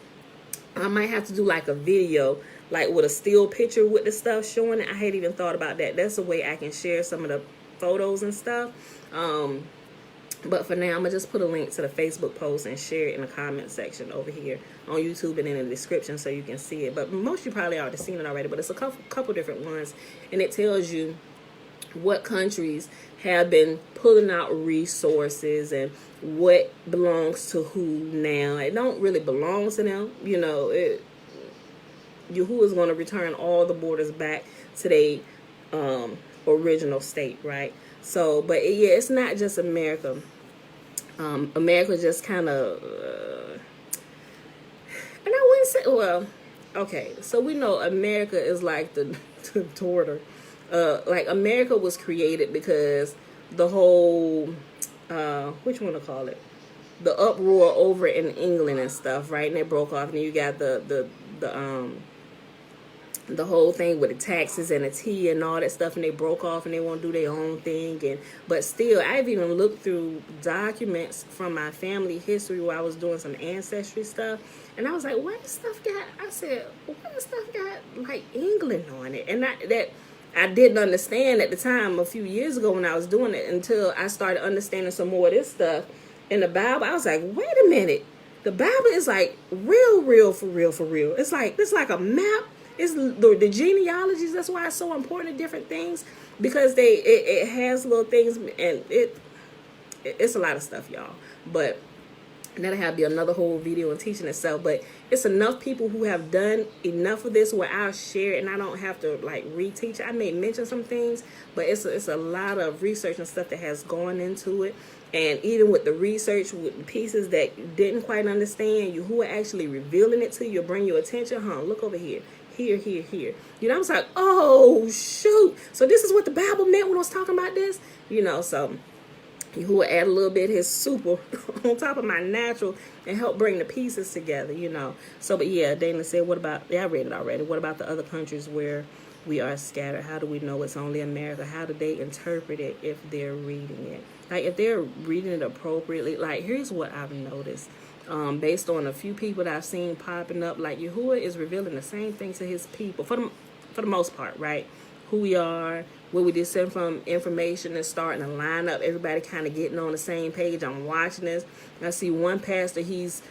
S1: I might have to do like a video, like with a still picture with the stuff showing it. I hadn't even thought about that. That's a way I can share some of the photos and stuff. But for now, I'm going to just put a link to the Facebook post and share it in the comment section over here on YouTube and in the description so you can see it. But most of you probably already seen it already, but it's a couple different ones. And it tells you what countries have been pulling out resources and what belongs to who now. It don't really belong to them. Who is going to return all the borders back to their original state, right? So, but it's not just America. America just kind of, and I wouldn't say, well, okay. So we know America is like the torter. Like America was created because the whole, which one to call it? The uproar over in England and stuff, right? And it broke off, and then you got the whole thing with the taxes and the tea and all that stuff, and they broke off and they want to do their own thing. But still, I've even looked through documents from my family history where I was doing some ancestry stuff, and I was like, what stuff got like England on it? And that I didn't understand at the time a few years ago when I was doing it, until I started understanding some more of this stuff in the Bible. I was like, wait a minute, the Bible is like real for real. It's like a map. It's the genealogies. That's why it's so important to different things, because it has little things, and it's a lot of stuff, y'all. But that'll have to be another whole video and teaching itself. But it's enough people who have done enough of this where I'll share it, and I don't have to like reteach it. I may mention some things, but it's a lot of research and stuff that has gone into it. And even with the research, with the pieces that you didn't quite understand, who are actually revealing it to you, bring your attention. Look over here. Here. I was like, oh, shoot. So this is what the Bible meant when I was talking about this? So who will add a little bit of his super on top of my natural and help bring the pieces together, So, but yeah, Dana said, what about, I read it already. What about the other countries where we are scattered? How do we know it's only America? How do they interpret it if they're reading it? Like, if they're reading it appropriately, like, here's what I've noticed. Based on a few people that I've seen popping up, like Yahuwah is revealing the same thing to his people for the most part, right? Who we are, where we descend from, information is starting to line up. Everybody kind of getting on the same page. I'm watching this. I see one pastor, he's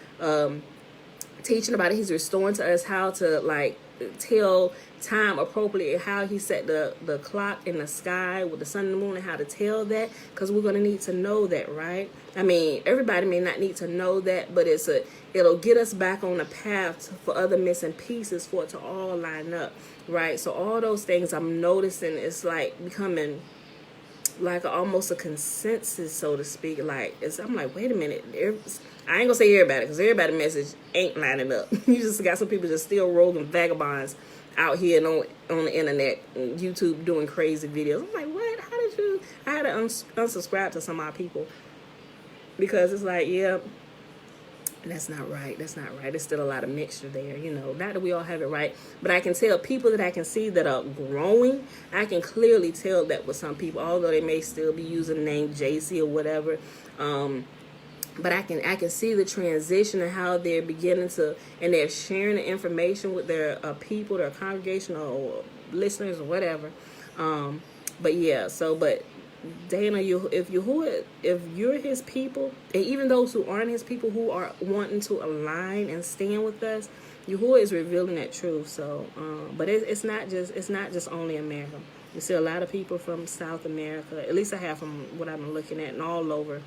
S1: teaching about it. He's restoring to us how to like tell time appropriately, how he set the clock in the sky with the sun and the moon, and how to tell that, because we're going to need to know that, right? I mean, everybody may not need to know that, but it'll get us back on the path for other missing pieces for it to all line up, right? So all those things I'm noticing is like becoming like almost a consensus, so to speak. Like, I'm like, wait a minute. I ain't gonna say everybody, because everybody's message ain't lining up. You just got some people just still rolling vagabonds out here and on the internet, and YouTube, doing crazy videos. I'm like, what? How did you? I had to unsubscribe to some of my people, because it's like, yeah, that's not right. That's not right. There's still a lot of mixture there, you know. Not that we all have it right, but I can tell people that I can see that are growing. I can clearly tell that with some people, although they may still be using the name JC or whatever. But I can see the transition and how they're beginning to, and they're sharing the information with their people, their congregation or listeners or whatever. But yeah, but Dana, if you're his people, and even those who aren't his people, who are wanting to align and stand with us, Yahuwah is revealing that truth. So, but it's not just only America. You see a lot of people from South America, at least I have from what I've been looking at, and all over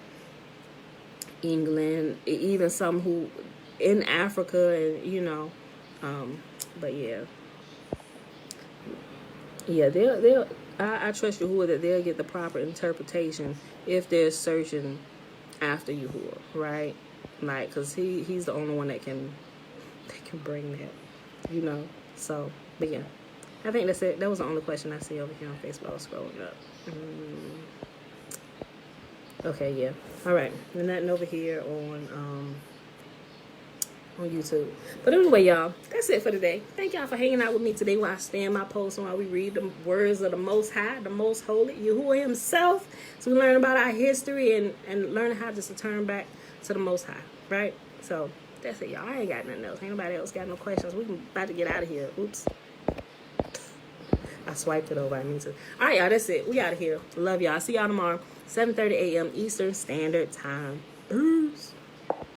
S1: England, even some who in Africa, and you know, but yeah, they'll. I trust Yahuwah that they'll get the proper interpretation if they're searching after Yahuwah, right? Like, cause he's the only one that can bring that, you know. So, but yeah, I think that's it. That was the only question I see over here on Facebook. I was scrolling up. Okay, yeah. All right. And nothing over here on YouTube. But anyway, y'all, that's it for today. Thank y'all for hanging out with me today while I stand my post and while we read the words of the Most High, the Most Holy, Yahuwah himself. So we learn about our history and learn how just to turn back to the Most High, right? So that's it, y'all. I ain't got nothing else. Ain't nobody else got no questions. We about to get out of here. Oops. I swiped it over. I need to. All right, y'all. That's it. We out of here. Love y'all. See y'all tomorrow, 7:30 a.m. Eastern Standard Time.